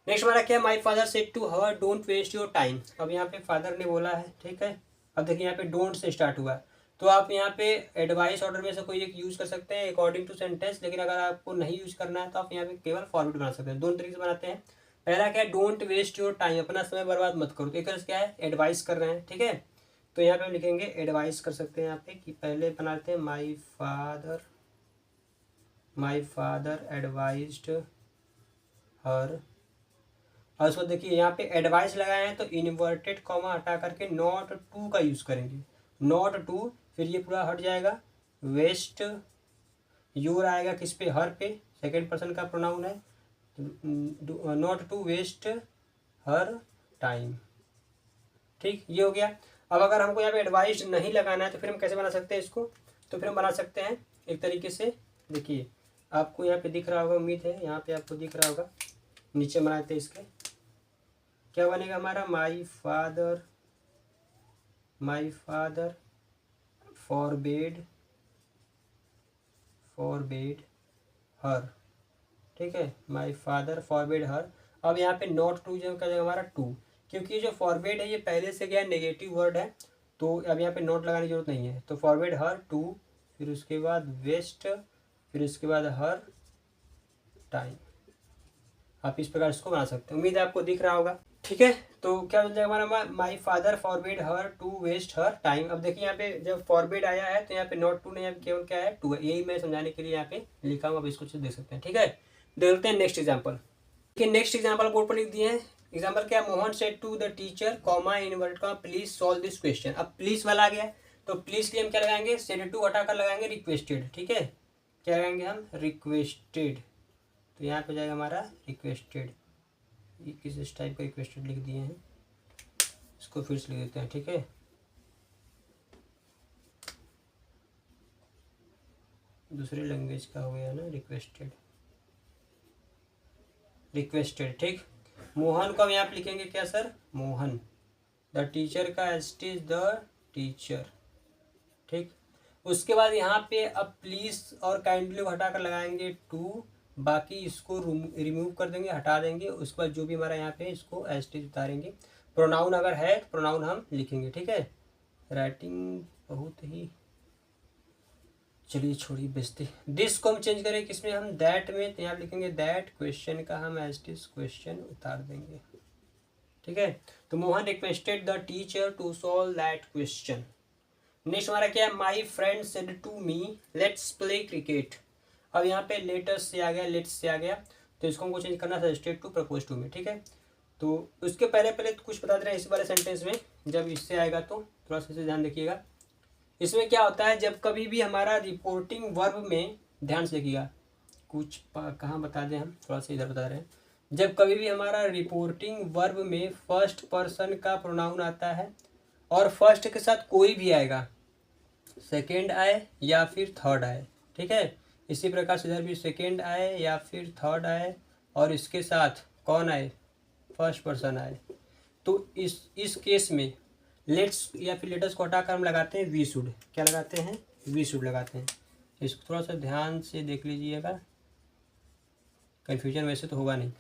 नेक्स्ट हमारा क्या, my father said to her don't waste your time. अब यहाँ पे फादर ने बोला है, ठीक है। अब देखिए यहाँ पे डोंट से स्टार्ट हुआ है, तो आप यहाँ पे एडवाइस ऑर्डर में से कोई एक यूज कर सकते हैं अकॉर्डिंग टू सेंटेंस। लेकिन अगर आपको नहीं यूज करना है तो आप यहाँ पे केवल फॉर्मेट बना सकते हैं। दोनों तरीके से बनाते हैं। पहला क्या है, डोंट वेस्ट योर टाइम, अपना समय बर्बाद मत करो। तो एक क्या है, एडवाइस कर रहे हैं, ठीक है। तो यहाँ पे हम लिखेंगे एडवाइस कर सकते हैं यहाँ पे कि पहले बनाते हैं माई फादर एडवाइज्ड हर। और उसको देखिए यहाँ पे एडवाइस लगाए हैं तो इन्वर्टेड कॉमा हटा करके नॉट टू का यूज करेंगे, नॉट टू। फिर ये पूरा हट जाएगा। वेस्ट योर आएगा किस पे, हर पे, सेकेंड पर्सन का प्रोनाउन है। Not to waste her time, ठीक, ये हो गया। अब अगर हमको यहाँ पे एडवाइस नहीं लगाना है तो फिर हम कैसे बना सकते हैं इसको, तो फिर हम बना सकते हैं एक तरीके से। देखिए आपको यहाँ पे दिख रहा होगा, उम्मीद है यहाँ पे आपको दिख रहा होगा। नीचे बनाते हैं इसके, क्या बनेगा हमारा माई फादर फॉरबेड हर, ठीक है। माई फादर फॉरबेड हर। अब यहाँ पे नॉट टू जो क्या जाएगा हमारा टू, क्योंकि जो फॉरबेड है ये पहले से क्या नेगेटिव वर्ड है, तो अब यहाँ पे नॉट लगाने की जरूरत नहीं है। तो फॉरबेड हर टू, फिर उसके बाद वेस्ट, फिर उसके बाद हर टाइम। आप इस प्रकार इसको बना सकते हैं। उम्मीद है आपको दिख रहा होगा, ठीक है। तो क्या हो जाएगा हमारा my father forbade her to waste her time. अब देखिए यहाँ पे जब फॉरबेड आया है तो यहाँ पे नॉट टू नहीं, यहाँ पे केवल क्या है टू है। यही मैं समझाने के लिए यहाँ पे लिखा हूँ। अब इसको देख सकते हैं, ठीक है। देखते हैं नेक्स्ट एग्जाम्पल। देखिए नेक्स्ट एग्जाम्पल बोर्ड पर लिख दिए हैं। एग्जाम्पल क्या, Mohan said to the teacher comma inverted comma please solve this question. अब प्लीज वाला आ गया, तो प्लीज के लिए हम क्या लगाएंगे, सेड टू हटाकर लगाएंगे रिक्वेस्टेड, ठीक है। क्या लगाएंगे हम, रिक्वेस्टेड। तो यहाँ पे जाएगा हमारा रिक्वेस्टेड। ये किस टाइप का रिक्वेस्टेड लिख दिए हैं, इसको फिर से लिख देते हैं, ठीक है। दूसरी लैंग्वेज का हो गया ना, रिक्वेस्टेड, ठीक। मोहन को हम यहाँ पे लिखेंगे क्या सर, मोहन। द टीचर का एस्ट इज द टीचर, ठीक। उसके बाद यहाँ पे अब प्लीज और काइंडली हटाकर लगाएंगे टू। बाकी इसको रिमूव कर देंगे, हटा देंगे। उसके बाद जो भी हमारा यहाँ पे इसको एस्ट इज उतारेंगे। प्रोनाउन अगर है तो प्रोनाउन हम लिखेंगे, ठीक है। राइटिंग बहुत ही, चलिए छोड़िए बेइज्जती। दिस को हम चेंज करें किसमें, हम दैट में, तो यहाँ लिखेंगे दैट। क्वेश्चन का हम एज इट इज क्वेश्चन उतार देंगे, ठीक है। तो Mohan requested the teacher to solve that question. Next हमारा क्या है, my friend said to me let's play cricket. अब यहाँ पे लेटस से आ गया, लेट्स से आ गया, तो इसको हमको चेंज करना था स्टेट टू प्रपोज टू में, ठीक है। तो उसके पहले तो कुछ बता दे रहे हैं इस वाले सेंटेंस में। जब इससे आएगा तो थोड़ा सा ध्यान देखिएगा। इसमें क्या होता है, जब कभी भी हमारा रिपोर्टिंग वर्ब में, ध्यान से देखिएगा, कुछ कहाँ बता दें हम, थोड़ा सा इधर बता रहे हैं। जब कभी भी हमारा रिपोर्टिंग वर्ब में फर्स्ट पर्सन का प्रोनाउन आता है और फर्स्ट के साथ कोई भी आएगा, सेकेंड आए या फिर थर्ड आए, ठीक है। इसी प्रकार से इधर भी सेकेंड आए या फिर थर्ड आए और इसके साथ कौन आए, फर्स्ट पर्सन आए, तो इस केस में लेट्स या फिर लेटस को हटाकर हम लगाते हैं वी शुड। क्या लगाते हैं, वी शुड लगाते हैं। इसको थोड़ा सा ध्यान से देख लीजिएगा। कन्फ्यूजन वैसे तो होगा नहीं।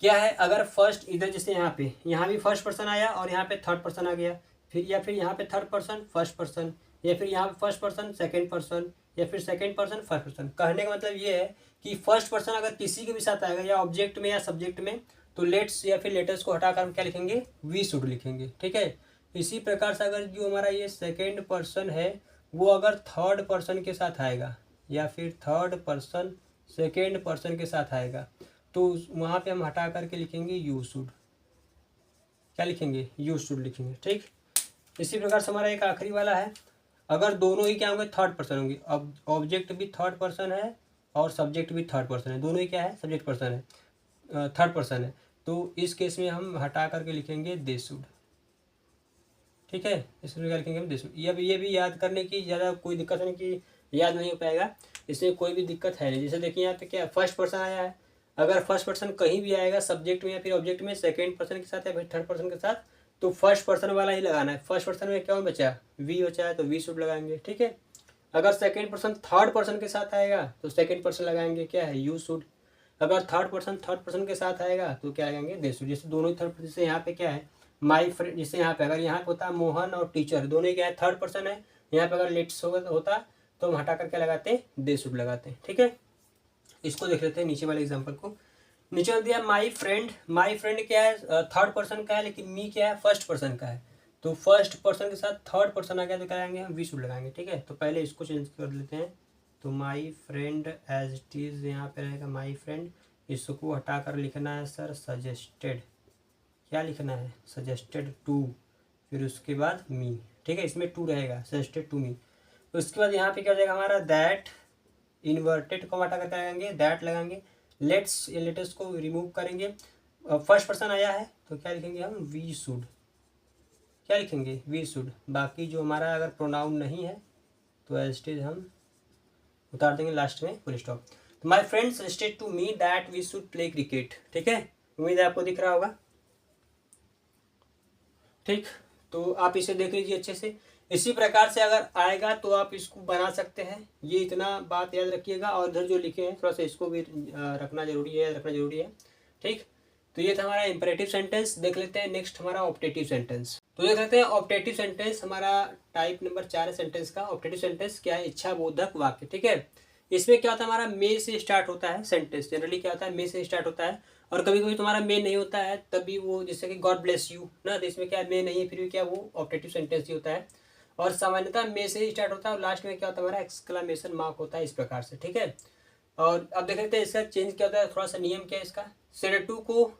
क्या है, अगर फर्स्ट इधर जैसे यहाँ भी फर्स्ट पर्सन आया और यहाँ पे थर्ड पर्सन आ गया, फिर यहाँ पे थर्ड पर्सन फर्स्ट पर्सन, या फिर यहाँ पे फर्स्ट पर्सन सेकंड पर्सन, या फिर सेकंड पर्सन फर्स्ट पर्सन। कहने का मतलब ये है कि फर्स्ट पर्सन अगर किसी के भी साथ आएगा या ऑब्जेक्ट में या सब्जेक्ट में, तो लेट्स या फिर लेटर्स को हटाकर हम क्या लिखेंगे, वी शुड लिखेंगे। ठीक है, इसी प्रकार से अगर जो हमारा ये सेकेंड पर्सन है वो अगर थर्ड पर्सन के साथ आएगा या फिर थर्ड पर्सन सेकेंड पर्सन के साथ आएगा, तो वहाँ पे हम हटा करके लिखेंगे यू शुड। क्या लिखेंगे, यू शुड लिखेंगे। ठीक, इसी प्रकार से हमारा एक आखिरी वाला है, अगर दोनों ही क्या होंगे, थर्ड पर्सन होंगे। अब ऑब्जेक्ट भी थर्ड पर्सन है और सब्जेक्ट भी थर्ड पर्सन है, दोनों ही क्या है, सब्जेक्ट पर्सन है, थर्ड पर्सन है, तो इस केस में हम हटा करके लिखेंगे दे शुड। ठीक है, इसमें क्या लिखेंगे हम, दे शुड। ये भी याद करने की ज़्यादा कोई दिक्कत नहीं कि याद नहीं हो पाएगा, इसमें कोई भी दिक्कत है नहीं। जैसे देखिए यहाँ पे क्या फर्स्ट पर्सन आया है, अगर फर्स्ट पर्सन कहीं भी आएगा सब्जेक्ट में या फिर ऑब्जेक्ट में, सेकेंड पर्सन के साथ या फिर थर्ड पर्सन के साथ, तो फर्स्ट पर्सन वाला ही लगाना है। फर्स्ट पर्सन में क्या बचा, वी बचा है, तो वी शुड लगाएंगे। ठीक है, अगर सेकेंड पर्सन थर्ड पर्सन के साथ आएगा तो सेकेंड पर्सन लगाएंगे, क्या है, यू शुड। अगर थर्ड पर्सन के साथ आएगा तो क्या लगाएंगे, दे शुड। जैसे दोनों ही थर्ड पर्सन, जैसे यहाँ पे क्या है, माई फ्रेंड, जैसे यहाँ पे अगर यहाँ पे होता मोहन और टीचर, दोनों ही क्या है, थर्ड पर्सन है, यहाँ पे अगर लेट्स होता तो हम हटा कर क्या लगाते, दे शुड लगाते हैं। ठीक है, इसको देख लेते हैं नीचे वाले एग्जाम्पल को। नीचे में दिया माई फ्रेंड, माई फ्रेंड क्या है, थर्ड पर्सन का है, लेकिन मी क्या है, फर्स्ट पर्सन का है, तो फर्स्ट पर्सन के साथ थर्ड पर्सन आ गया तो क्या लगाएंगे, हम वी शुड लगाएंगे। ठीक है, तो पहले इसको चेंज कर लेते हैं, तो my friend as it is यहाँ पे रहेगा माई फ्रेंड, इसको हटा कर लिखना है सर सजेस्टेड। क्या लिखना है, सजेस्टेड टू, फिर उसके बाद मी। ठीक है, इसमें टू रहेगा, सजेस्टेड टू मी। उसके बाद यहाँ पे क्या हो जाएगा हमारा, दैट, इन्वर्टेड को हटा करके लगाएंगे, दैट लगाएंगे। लेट्स, ये लेटेस्ट को रिमूव करेंगे, फर्स्ट पर्सन आया है तो क्या लिखेंगे हम, वी शुड। क्या लिखेंगे, वी शुड। बाकी जो हमारा अगर प्रोनाउन नहीं है तो एज इट इज हम उतार देंगे लास्ट में, फुल स्टॉप। तो my friends suggested to me that we should play cricket. ठीक है, उम्मीद है आपको दिख रहा होगा। ठीक, तो आप इसे देख लीजिए अच्छे से। इसी प्रकार से अगर आएगा तो आप इसको बना सकते हैं, ये इतना बात याद रखिएगा। और इधर जो लिखे हैं थोड़ा सा इसको भी रखना जरूरी है, याद रखना जरूरी है। ठीक, तो ये था हमारा इंपरेटिव सेंटेंस। देख लेते हैं नेक्स्ट हमारा ऑप्टेटिव सेंटेंस। तो देख लेते हैं ऑप्टेटिव सेंटेंस, हमारा टाइप नंबर 4 है सेंटेंस का। ऑप्टेटिव सेंटेंस क्या है, इच्छा बोधक वाक्य। ठीक है, इसमें क्या होता है, हमारा मे से स्टार्ट होता है सेंटेंस। जनरली क्या होता है, मे से स्टार्ट होता है, और कभी कभी तुम्हारा मे नहीं होता है, तभी वो जैसे कि गॉड ब्लेस यू ना, तो इसमें क्या मे नहीं है, फिर भी क्या वो ऑप्टेटिव सेंटेंस ही होता है। और सामान्यतः मे से ही स्टार्ट होता है और लास्ट में क्या होता है, हमारा एक्सक्लेमेशन मार्क होता है, इस प्रकार से। ठीक है, और अब देख लेते हैं इसका चेंज क्या होता है, थोड़ा सा नियम क्या है इसका। सेरेटू को,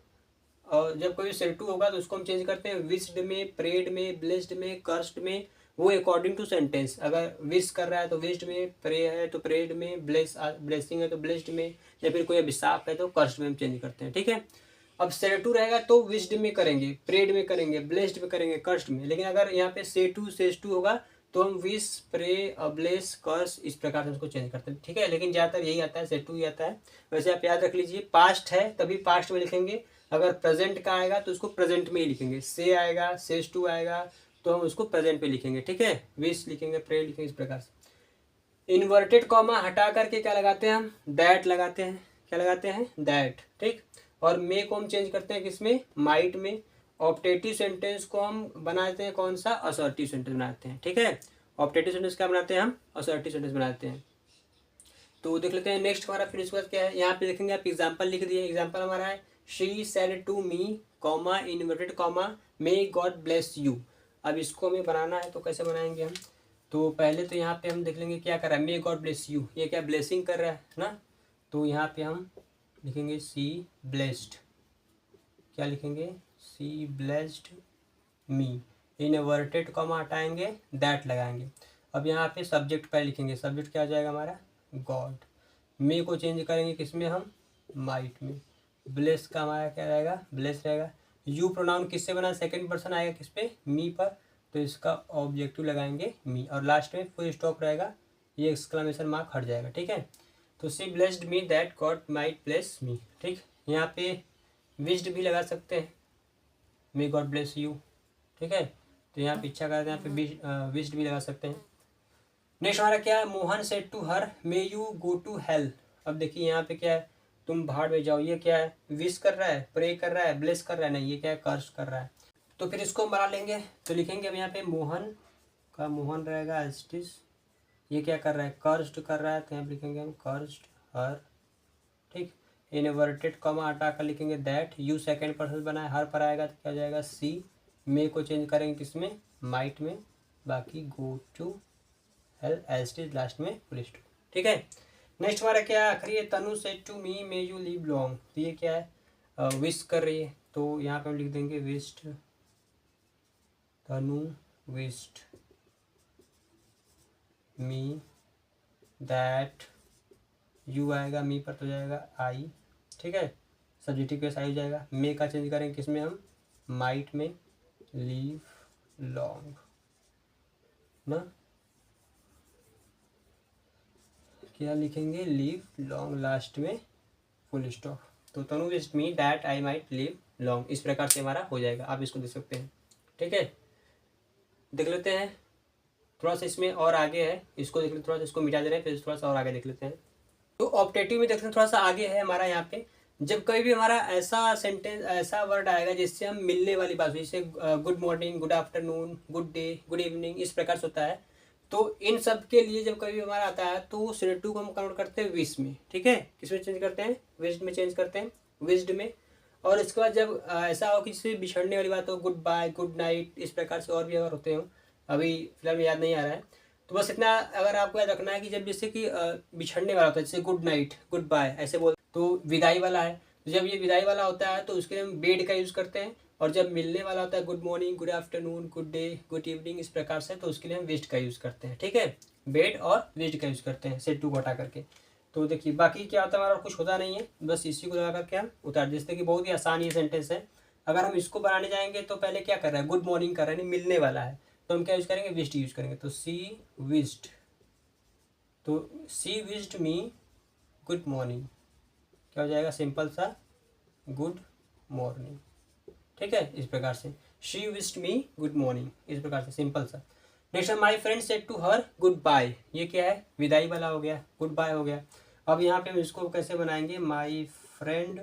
और जब कोई सेरेटू होगा तो उसको हम चेंज करते हैं विस्ड में, प्रेड में, ब्लेस्ड में, कर्स्ड में, वो अकॉर्डिंग टू सेंटेंस। अगर विश कर रहा है तो विस्ड में, प्रे है तो प्रेड में, ब्लेसिंग है तो ब्लेस्ड में, या फिर कोई अभिशाप है तो कर्स्ड में हम चेंज करते हैं। ठीक है, अब सेरेटू रहेगा तो विस्ड में करेंगे, प्रेड में करेंगे, ब्लेस्ड में करेंगे, कर्स्ड में। लेकिन अगर यहाँ पे सेटू सेस्टू होगा तो हम विश, प्रे, ब्लेस, कर्स, इस प्रकार से उसको चेंज करते हैं। ठीक है, लेकिन ज़्यादातर यही आता है, सेटू ही आता है। वैसे आप याद रख लीजिए, पास्ट है तभी पास्ट में लिखेंगे, अगर प्रेजेंट का आएगा तो उसको प्रेजेंट में ही लिखेंगे। से आएगा, सेस टू आएगा तो हम उसको प्रेजेंट पे लिखेंगे। ठीक है, विश लिखेंगे, प्रे लिखेंगे, इस प्रकार से। इन्वर्टेड कॉमा हटा करके क्या लगाते हैं हम, दैट लगाते हैं। क्या लगाते हैं, दैट। ठीक, और मे को हम चेंज करते हैं किसमें, माइट में। ऑप्टेटिव सेंटेंस को हम बनाते हैं कौन सा, असर्टिव सेंटेंस बनाते हैं। ठीक है, ऑप्टेटिव सेंटेंस क्या बनाते हैं हम, असर्टिव सेंटेंस बनाते हैं। तो देख लेते हैं नेक्स्ट हमारा, फिर उसके बाद क्या है, यहाँ पे देखेंगे आप एग्जाम्पल लिख दिए। एग्जाम्पल हमारा है, she said to me, comma, inverted comma, may God bless you. अब इसको हमें बनाना है तो कैसे बनाएंगे हम, तो पहले तो यहाँ पे हम देख लेंगे क्या कर रहा है, मे गॉड ब्लेस यू, ये क्या ब्लेसिंग कर रहा है ना, तो यहाँ पे हम लिखेंगे सी ब्लेस्ड। क्या लिखेंगे, सी ब्लेस्ड मी। इन्वर्टेड कॉमा हटाएंगे, दैट लगाएंगे। अब यहाँ पे सब्जेक्ट पहले लिखेंगे, सब्जेक्ट क्या आ जाएगा हमारा, गॉड। मे को चेंज करेंगे किसमें हम, माइट में। ब्लेस का हमारा क्या रहेगा, ब्लेस रहेगा। यू प्रोनाउन किससे बना, सेकंड पर्सन आएगा किस पे, मी पर, तो इसका ऑब्जेक्टिव लगाएंगे मी, और लास्ट में फुल स्टॉप रहेगा, ये एक्सक्लेमेशन मार्क हट जाएगा। ठीक है, तो she blessed me that God might bless me. ठीक, यहाँ पे विश्ड भी लगा सकते हैं, मे गॉड ब्लेस यू। ठीक है, तो यहाँ पे इच्छा करते हैं, यहाँ पे विश्ड भी लगा सकते हैं। नेक्स्ट हमारा क्या है, Mohan said to her may you go to hell. अब देखिए यहाँ पे क्या है, तुम भाड़ में जाओ, ये क्या है? विश कर रहा है, प्रे कर रहा है, ब्लेस कर रहा है? नहीं, ये क्या है? कर्स कर रहा है। तो फिर इसको हम बना लेंगे। तो लिखेंगे अब यहाँ पे मोहन का मोहन रहेगा एस्टिस, ये क्या कर रहा है? कर्स्ड कर रहा है, तो यहाँ पे लिखेंगे हम कर्स्ड हर, ठीक। इनवर्टेड कॉमा हटा कर लिखेंगे दैट, यू सेकंड पर्सन बना है, हर पर आएगा तो क्या हो जाएगा? सी। मे को चेंज करेंगे किसमें? माइट में। बाकी गो टू हेल, एस्टिस लास्ट में फुल स्टॉप, ठीक है। नेक्स्ट हमारा क्या आखिरी है? Tanu said to me may you live long, तो ये क्या है? विश कर रही है, तो यहाँ पे हम लिख देंगे wished, Tanu wished me that, you आएगा मी पर तो जाएगा आई, ठीक है। सब्जेक्टिव केस आई हो जाएगा। मे का चेंज करेंगे किसमें हम? माइट में। लीव लॉन्ग ना, क्या लिखेंगे? लीव लॉन्ग लास्ट में फुल स्टॉप। तो Tanu wished me that I might live long, इस प्रकार से हमारा हो जाएगा। आप इसको देख सकते हैं, ठीक है। देख लेते हैं थोड़ा सा, इसमें और आगे है, इसको देख लेते, थोड़ा सा इसको मिटा दे रहे हैं, फिर थोड़ा सा और आगे देख लेते हैं। तो ऑप्टेटिव में देखते हैं, थोड़ा सा आगे है हमारा यहाँ पे। जब कभी भी हमारा ऐसा सेंटेंस, ऐसा वर्ड आएगा जिससे हम मिलने वाली बात, जैसे good morning, good afternoon, good day, good evening, इस प्रकार से होता है। तो इन सब के लिए जब कभी हमारा आता है तो सेड टू को हम कन्वर्ट करते हैं विश में, ठीक है। किसमें चेंज करते हैं? विश्ड में चेंज करते हैं, विश्ड में। और इसके बाद जब ऐसा हो कि जिससे बिछड़ने वाली बात हो, गुड बाय, गुड नाइट, इस प्रकार से और भी अगर होते हो, अभी फिलहाल में याद नहीं आ रहा है। तो बस इतना अगर आपको याद रखना है कि जब जैसे कि बिछड़ने वाला होता है, जैसे गुड नाइट, गुड बाय ऐसे बोल, तो विदाई वाला है, तो जब ये विदाई वाला होता है तो उसके लिए हम बेड का यूज़ करते हैं। और जब मिलने वाला होता है, good morning, good afternoon, good day, good evening, इस प्रकार से, तो उसके लिए हम विश्ड का यूज़ करते हैं, ठीक है। बेड और विश्ड का यूज़ करते हैं सेड टू को हटा करके। तो देखिए बाकी क्या होता है हमारा, कुछ होता नहीं है, बस इसी को लगा करके हम उतार, जैसे कि बहुत ही आसान ये सेंटेंस है। अगर हम इसको बनाने जाएंगे तो पहले क्या कर रहा है? गुड मॉर्निंग कर रहा है, नहीं मिलने वाला है, तो हम क्या यूज़ करेंगे? विश्ड यूज़ करेंगे। तो सी विश्ड, तो सी विश्ड मी गुड मॉर्निंग, क्या हो जाएगा? सिंपल सा गुड मॉर्निंग, ठीक है। इस प्रकार से she wished me good morning, इस प्रकार से सिंपल सा। Next my friend said to her goodbye, ये क्या है? विदाई वाला हो गया, गुड बाय हो गया। अब यहाँ पे हम इसको कैसे बनाएंगे? माई फ्रेंड,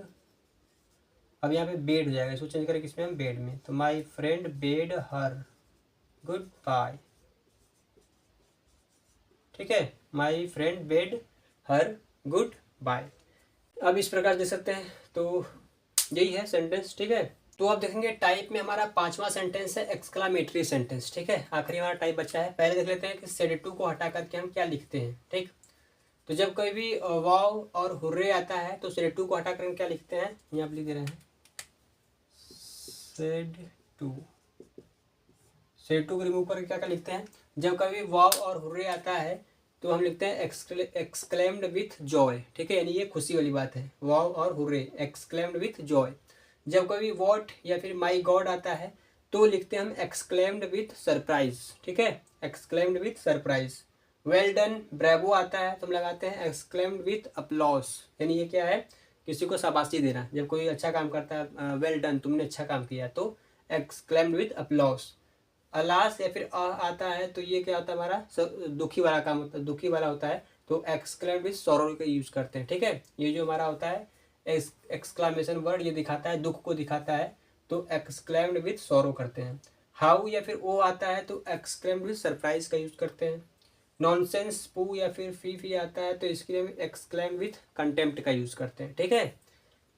अब यहाँ पे बेड हो जाएगा, इसको चेंज करें किसमें हम? बेड में। तो my friend bade her goodbye, ठीक है। My friend bade her goodbye. अब इस प्रकार दे सकते हैं। तो यही है सेंटेंस, ठीक है। तो अब देखेंगे टाइप में हमारा पांचवा सेंटेंस है एक्सक्लामेटरी सेंटेंस, ठीक है। आखिरी हमारा टाइप बचा है। पहले देख लेते हैं कि सेड टू को हटा करके हम क्या लिखते हैं, ठीक। तो जब कोई भी वाव और हुर्रे आता है तो सेड टू को हटा कर हम क्या लिखते हैं? यहाँ पे लिख दे रहे हैं सेड टू, सेड टू को रिमूव करके क्या क्या लिखते हैं? जब कभी वाव और हुर्रे आता है तो हम लिखते हैं एक्सक्लेम्ड विथ जॉय, ठीक है। यानी ये खुशी वाली बात है, वाव और हुर्रे, एक्सक्लेम्ड विथ जॉय। जब कभी वॉट या फिर माई गॉड आता है तो लिखते हैं हम एक्सक्लेम्ड विथ सरप्राइज, ठीक है। Exclaimed with surprise. Well done, bravo आता है तो हम लगाते हैं एक्सक्लेम्ड विथ अपलॉस, यानी ये क्या है? किसी को शाबाशी देना, जब कोई अच्छा काम करता है, वेल डन, तुमने अच्छा काम किया, तो एक्सक्लेम्ड विथ अपलॉस। अलास या फिर आता है तो ये क्या होता है हमारा? दुखी वाला काम होता है, दुखी वाला होता है, तो एक्सक्लेम्ड विथ सॉरो का यूज करते हैं, ठीक है। ये जो हमारा होता है एक्सक्लामेशन वर्ड, ये दिखाता है, दुख को दिखाता है, तो एक्सक्लेम्ड विथ सॉरो करते हैं। हाउ या फिर ओ आता है तो एक्सक्लेम्ड विथ सरप्राइज का यूज करते हैं। नॉनसेंस, पू या फिर फी आता है तो इसके लिए हम एक्सक्लेम्ड विथ कंटेम्प्ट का यूज करते हैं, ठीक है।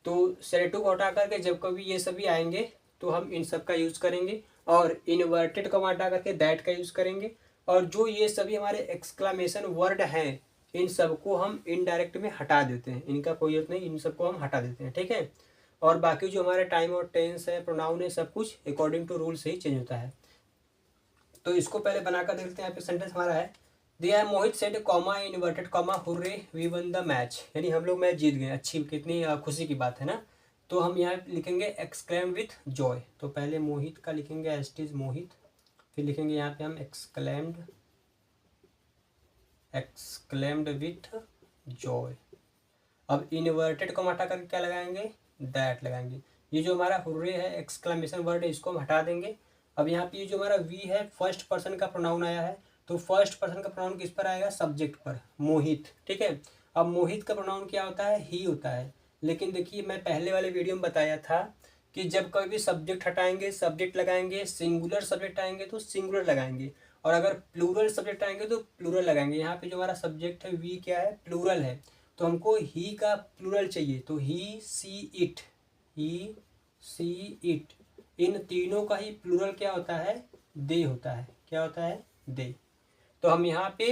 तो सेरेटो को हटा करके जब कभी ये सभी आएंगे तो हम इन सब का यूज करेंगे, और इन्वर्टेड को हटा करके दैट का यूज करेंगे। और जो ये सभी हमारे एक्सक्लामेशन वर्ड हैं, इन सबको हम इनडायरेक्ट में हटा देते हैं, इनका कोई जरूरत नहीं, इन सबको हम हटा देते हैं, ठीक है। और बाकी जो हमारे टाइम और टेंस है, प्रोनाउन है, सब कुछ अकॉर्डिंग टू रूल से ही चेंज होता है। तो इसको पहले बनाकर देखते हैं। यहाँ पे सेंटेंस हमारा है, दिया है Mohit said comma inverted comma hurray we won the match, यानी हम लोग मैच जीत गए, अच्छी कितनी खुशी की बात है ना। तो हम यहाँ लिखेंगे एक्सक्लेम विथ जॉय। तो पहले मोहित का लिखेंगे एज इट इज मोहित, फिर लिखेंगे यहाँ पे हम एक्सक्लेम्ड विथ जॉय। अब इन्वर्टेड को हटा करके क्या लगाएंगे? दैट लगाएंगे। ये जो हमारा हुर्रे है एक्सक्लेमेशन वर्ड है, इसको हम हटा देंगे। अब यहाँ पे ये जो हमारा वी है फर्स्ट पर्सन का प्रोनाउन आया है, तो फर्स्ट पर्सन का प्रोनाउन किस पर आएगा? सब्जेक्ट पर, मोहित, ठीक है। अब मोहित का प्रोनाउन क्या होता है? ही होता है। लेकिन देखिए मैं पहले वाले वीडियो में बताया था कि जब कभी भी सब्जेक्ट हटाएंगे सब्जेक्ट लगाएंगे, सिंगुलर सब्जेक्ट आएंगे तो सिंगुलर लगाएंगे, और अगर प्लूरल सब्जेक्ट आएंगे तो प्लूरल लगाएंगे। यहाँ पे जो हमारा सब्जेक्ट है वी क्या है, प्लूरल है, तो हमको ही का प्लूरल चाहिए, तो ही see it, he see it, इन तीनों का ही प्लूरल क्या होता है, दे होता है। क्या होता है, दे। तो हम यहाँ पे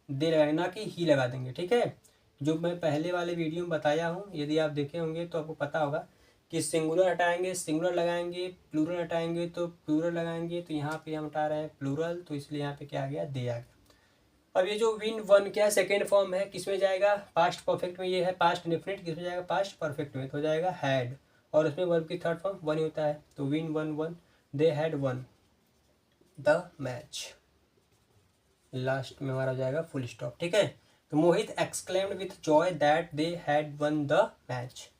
दे लगाएंगे, ना कि ही लगा देंगे, ठीक है। जो मैं पहले वाले वीडियो में बताया हूँ, यदि आप देखे होंगे तो आपको पता होगा कि सिंगुलर हटाएंगे सिंगुलर लगाएंगे, प्लूरल हटाएंगे तो प्लूरल लगाएंगे। तो यहाँ पे हम हटा रहे हैं प्लूरल, तो इसलिए यहाँ पे क्या आ गया, दे आ गया। अब ये जो विन वन क्या है, सेकेंड फॉर्म है, किसमें जाएगा, पास्ट परफेक्ट में। ये है पास्ट इंडेफिनिट, किसमें जाएगा, पास्ट परफेक्ट में, तो हो जाएगा हैड, और उसमें वर्ब की थर्ड फॉर्म वन ही होता है, तो win won won, they had won the match. Last में हमारा हो जाएगा फुल स्टॉप, ठीक है। तो Mohit exclaimed with joy that they had won the match.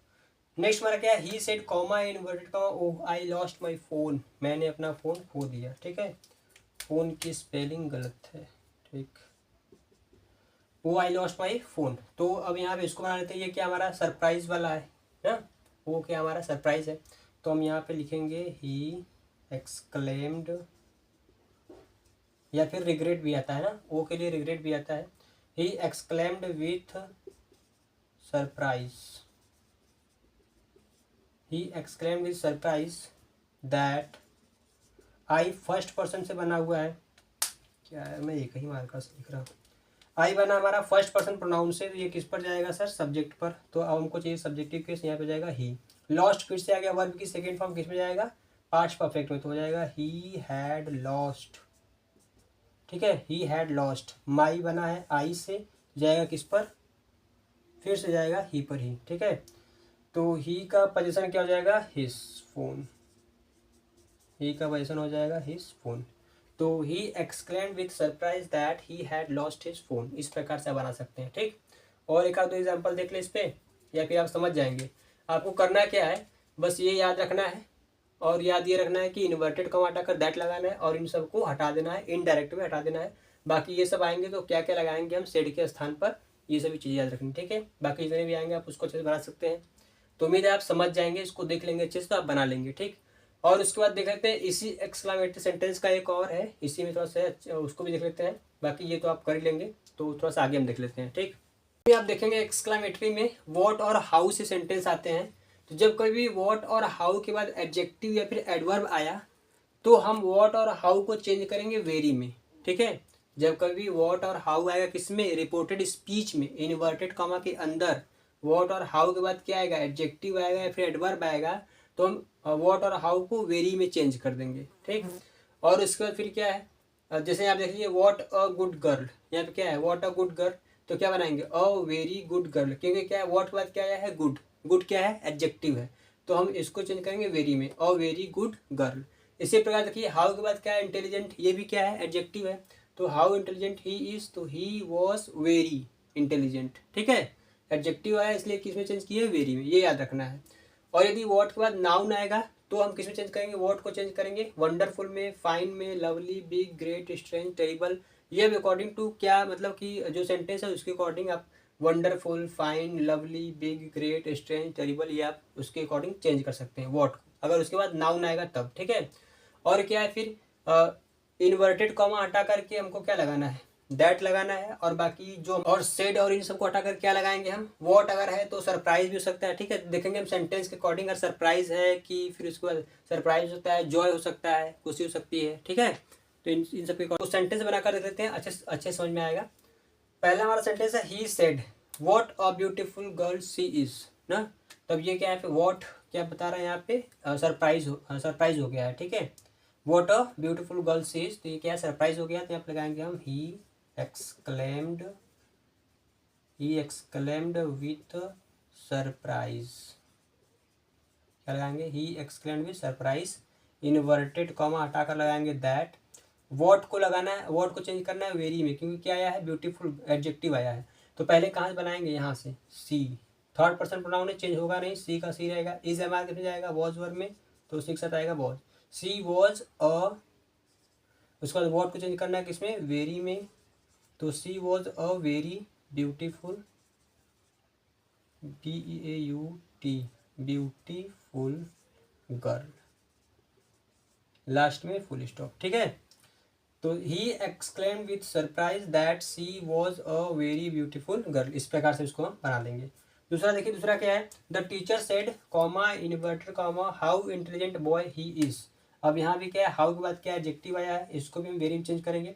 Next हमारा क्या है, he said comma inverted comma, oh I lost my phone, मैंने अपना फ़ोन खो दिया, ठीक है। फ़ोन की स्पेलिंग गलत है, ठीक। ओ आई लॉस्ट माई फोन। तो अब यहाँ पे इसको बना लेते हैं, ये क्या हमारा सरप्राइज वाला है ना, वो क्या हमारा सरप्राइज है। तो हम यहाँ पे लिखेंगे ही एक्सक्लेम्ड, या फिर रिग्रेट भी आता है ना, ओ के लिए रिग्रेट भी आता है। ही exclaimed with surprise, he exclaimed with surprise that, I first person से बना हुआ है, क्या है, मैं एक ही मार्कर से लिख रहा हूँ। आई बना हमारा फर्स्ट पर्सन प्रोनाउन से, तो ये किस पर जाएगा सर, सब्जेक्ट पर। तो अब हमको चाहिए सब्जेक्टिव केस, यहाँ पे जाएगा ही। लॉस्ट फिर से आ गया, वर्ब की सेकेंड फॉर्म किस में जाएगा, पास्ट परफेक्ट में, तो हो जाएगा ही हैड लॉस्ट, ठीक है। ही हैड लॉस्ट, माई बना है आई से, जाएगा किस पर, फिर से जाएगा ही पर ही, ठीक है। तो ही का पोजीशन क्या हो जाएगा, हिज फोन, ही का पोजीशन हो जाएगा हिज फोन। तो he exclaimed with surprise that he had lost his phone, इस प्रकार से बना सकते हैं, ठीक। और एक आध दो एग्जाम्पल देख ले इस पे, या फिर आप समझ जाएंगे। आपको करना क्या है, बस ये याद रखना है, और याद ये रखना है कि इन्वर्टेड कॉमा हटाकर दैट लगाना है, और इन सबको हटा देना है, इनडायरेक्ट में हटा देना है। बाकी ये सब आएंगे तो क्या क्या लगाएंगे हम सेड के स्थान पर, ये सभी चीज़ें याद रखनी, ठीक है। बाकी जितने भी आएंगे आप उसको अच्छे से बना सकते हैं। तो उम्मीद है आप समझ जाएंगे, इसको देख लेंगे अच्छे से तो आप बना लेंगे, ठीक। और उसके बाद देख लेते हैं इसी एक्सक्लामेटरी सेंटेंस का एक और है, इसी में थोड़ा सा उसको भी देख लेते हैं। बाकी ये तो आप कर ही लेंगे, तो थोड़ा सा आगे हम देख लेते हैं, ठीक। आप देखेंगे एक्सक्लामेटरी में व्हाट और हाउ से सेंटेंस आते हैं। तो जब कभी व्हाट और हाउ के बाद एडजेक्टिव या फिर एडवर्ब आया, तो हम व्हाट और हाउ को चेंज करेंगे वेरी में, ठीक है। जब कभी व्हाट और हाउ आएगा किसमें, रिपोर्टेड स्पीच में, इन्वर्टेड कॉमा के अंदर व्हाट और हाउ के बाद क्या आएगा, एडजेक्टिव आएगा या फिर एडवर्ब आएगा, तो हम व्हाट और हाउ को वेरी में चेंज कर देंगे, ठीक। और उसके बाद फिर क्या है, जैसे आप देख लीजिए व्हाट अ गुड गर्ल, यहाँ पे क्या है, व्हाट अ गुड गर्ल, तो क्या बनाएंगे, अ वेरी गुड गर्ल, क्योंकि क्या है, व्हाट के बाद क्या आया है, गुड, गुड क्या है, एडजेक्टिव है, तो हम इसको चेंज करेंगे वेरी में, अ वेरी गुड गर्ल। इसी प्रकार देखिए हाउ के बाद क्या है, इंटेलिजेंट, ये भी क्या है, एडजेक्टिव है, तो हाउ इंटेलिजेंट ही इज, तो ही वॉज वेरी इंटेलिजेंट, ठीक है। एडजेक्टिव आया इसलिए किस में चेंज किया है, वेरी में, ये याद रखना है। और यदि वॉट के बाद नाउन आएगा तो हम किस में चेंज करेंगे, वॉट को चेंज करेंगे वंडरफुल में, फाइन में, lovely, big, great, strange, terrible. ये भी अकॉर्डिंग टू क्या, मतलब कि जो सेंटेंस है उसके अकॉर्डिंग आप wonderful, fine, lovely, big, great, strange, terrible, ये आप उसके अकॉर्डिंग चेंज कर सकते हैं वॉट को, अगर उसके बाद नाउन आएगा तब, ठीक है। और क्या है फिर, इन्वर्टेड कॉमा हटा करके हमको क्या लगाना है, दैट लगाना है, और बाकी जो और सेड और इन सबको हटाकर क्या लगाएंगे हम, वॉट अगर है तो सरप्राइज भी हो सकता है, ठीक है। देखेंगे हम सेंटेंस के अकॉर्डिंग, अगर सरप्राइज है कि फिर उसके बाद सरप्राइज होता है, जॉय हो सकता है, खुशी हो सकती है, ठीक है। तो इन सब के सेंटेंस बनाकर देख लेते हैं, अच्छे अच्छे समझ में आएगा। पहला हमारा सेंटेंस है he said what a beautiful girl she is ना। तब ये क्या है, पे व्हाट क्या बता रहा है यहाँ पे, सरप्राइज हो गया है, ठीक है। What a beautiful girl she is, तो ये क्या है, सरप्राइज हो गया, तो यहाँ पे लगाएंगे हम exclaimed he exclaimed with surprise, क्या लगाएंगे, ही exclaimed with surprise, inverted comma हटाकर लगाएंगे दैट। वॉट को लगाना है, वॉट को चेंज करना है वेरी में, क्योंकि क्या आया है, ब्यूटीफुल एडजेक्टिव आया है। तो पहले कहाँ से बनाएंगे, यहाँ से, सी, थर्ड पर्सन प्रोनाउन है, चेंज होगा नहीं, सी का सी रहेगा, इज हमारे कितने जाएगा, वॉज वर्ब में, तो उसी के साथ आएगा वॉज, सी वॉज अ, उसके बाद वॉट को चेंज करना है किसमें, वेरी में, तो she was a very beautiful BEAUT, beautiful girl, last में फुल स्टॉप। ठीक है, तो he exclaimed with surprise that she was a very beautiful girl, इस प्रकार से इसको हम बना लेंगे। दूसरा देखिए, दूसरा क्या है, the teacher said comma inverted comma how intelligent boy he is. अब यहाँ भी क्या है, हाउ के बाद क्या एडजेक्टिव आया है, इसको भी हम वेरी में चेंज करेंगे।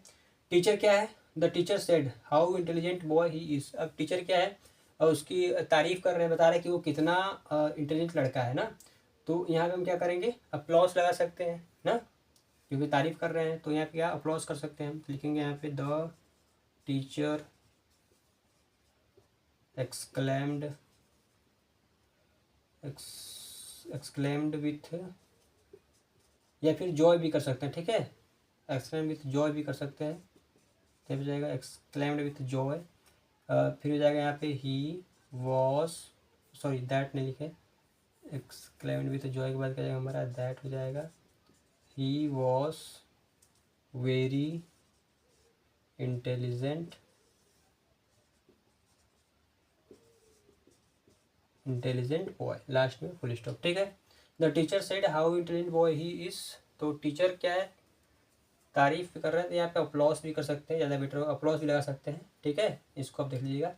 टीचर क्या है, the teacher said how intelligent boy he is. अब टीचर क्या है, और उसकी तारीफ कर रहे हैं, बता रहे हैं कि वो कितना इंटेलिजेंट लड़का है ना। तो यहाँ पे हम क्या करेंगे, अप्लॉस लगा सकते हैं ना, क्योंकि तारीफ कर रहे हैं। तो यहाँ पे क्या अप्लॉस कर सकते हैं, हम लिखेंगे यहाँ पे द टीचर एक्सक्लेम्ड विथ, या फिर जॉय भी कर सकते हैं। ठीक है, एक्सक्लेम्ड विथ जॉय भी कर सकते हैं, तब हो जाएगा एक्सक्लेम्ड विथ जॉय। फिर हो जाएगा यहाँ पे ही वॉज, सॉरी दैट नहीं लिखे, एक्सक्लेम्ड विथ जॉय के बाद क्या जाएगा हमारा, दैट हो जाएगा he was very intelligent boy, last में फुल स्टॉप। ठीक है, the teacher said how intelligent boy he is. तो टीचर क्या है, तारीफ कर रहे हैं, तो यहाँ पे अप्लॉस भी कर सकते हैं, ज़्यादा बेटर अप्लॉस भी लगा सकते हैं। ठीक है, इसको आप देख लीजिएगा।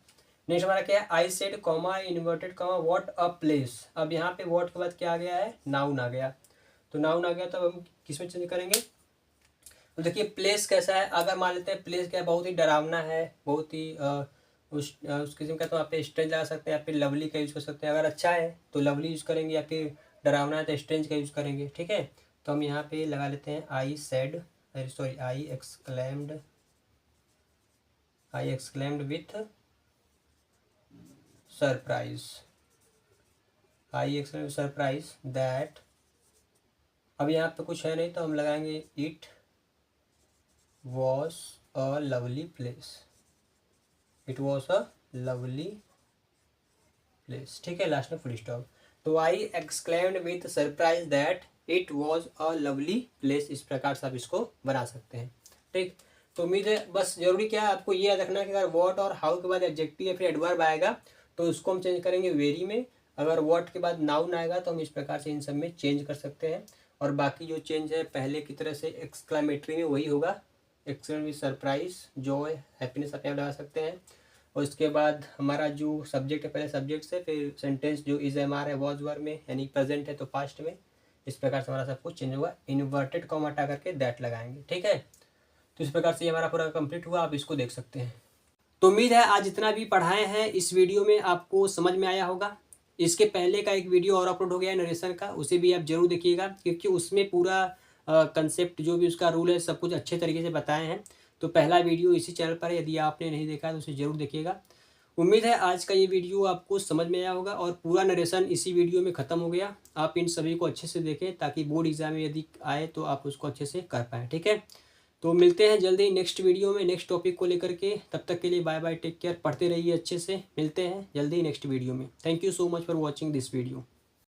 नेक्स्ट हमारा क्या है, I said comma inverted comma what a place. अब यहाँ पे व्हाट के बाद क्या आ गया है, नाउन आ गया। तो नाउन आ गया तो हम किस में चेंज करेंगे। तो देखिए प्लेस कैसा है, अगर मान लेते हैं प्लेस क्या है, बहुत ही डरावना है, बहुत ही उस किस्म का, तो आप पे स्ट्रेंज लगा सकते हैं, या फिर लवली का यूज़ कर सकते हैं। अगर अच्छा है तो लवली यूज़ करेंगे, या फिर डरावना है तो स्ट्रेंज का यूज़ करेंगे। ठीक है, तो हम यहाँ पे लगा लेते हैं I said, sorry I exclaimed with surprise, I exclaimed surprise that. अब यहाँ पे कुछ है नहीं तो हम लगाएंगे it was a lovely place, it was a lovely place. ठीक है, लास्ट में फुल स्टॉप। तो आई exclaimed with surprise that it was a lovely place, इस प्रकार से आप इसको बना सकते हैं। ठीक, तो उम्मीद है बस जरूरी क्या है, आपको ये याद रखना है कि अगर व्हाट और हाउ के बाद एडजेक्टिव या फिर एडवर्ब आएगा तो उसको हम चेंज करेंगे वेरी में। अगर व्हाट के बाद नाउन आएगा तो हम इस प्रकार से इन सब में चेंज कर सकते हैं। और बाकी जो चेंज है पहले की तरह से एक्सक्लेमेटरी में वही होगा, exclaim with surprise, Joy, happiness आप यहाँ लगा सकते हैं। और उसके बाद हमारा जो सब्जेक्ट है, पहले सब्जेक्ट से, फिर सेंटेंस जो इज एम आर है वॉज वर में, यानी प्रेजेंट है तो पास्ट में। इस प्रकार से हमारा सब कुछ चेंज होगा, इन्वर्टेड कॉमा हटा करके दैट लगाएंगे। ठीक है, तो इस प्रकार से ये हमारा पूरा कंप्लीट हुआ, आप इसको देख सकते हैं। तो उम्मीद है आज जितना भी पढ़ाए हैं इस वीडियो में आपको समझ में आया होगा। इसके पहले का एक वीडियो और अपलोड हो गया है नरेशन का, उसे भी आप जरूर देखिएगा, क्योंकि उसमें पूरा कंसेप्ट जो भी उसका रूल है सब कुछ अच्छे तरीके से बताए हैं। तो पहला वीडियो इसी चैनल पर है, यदि आपने नहीं देखा है तो उसे जरूर देखिएगा। उम्मीद है आज का ये वीडियो आपको समझ में आया होगा, और पूरा नरेशन इसी वीडियो में ख़त्म हो गया। आप इन सभी को अच्छे से देखें ताकि बोर्ड एग्जाम में यदि आए तो आप उसको अच्छे से कर पाएँ। ठीक है, तो मिलते हैं जल्दी नेक्स्ट वीडियो में नेक्स्ट टॉपिक को लेकर के। तब तक के लिए बाय बाय, टेक केयर, पढ़ते रहिए अच्छे से। मिलते हैं जल्दी नेक्स्ट वीडियो में। Thank you so much for watching this video.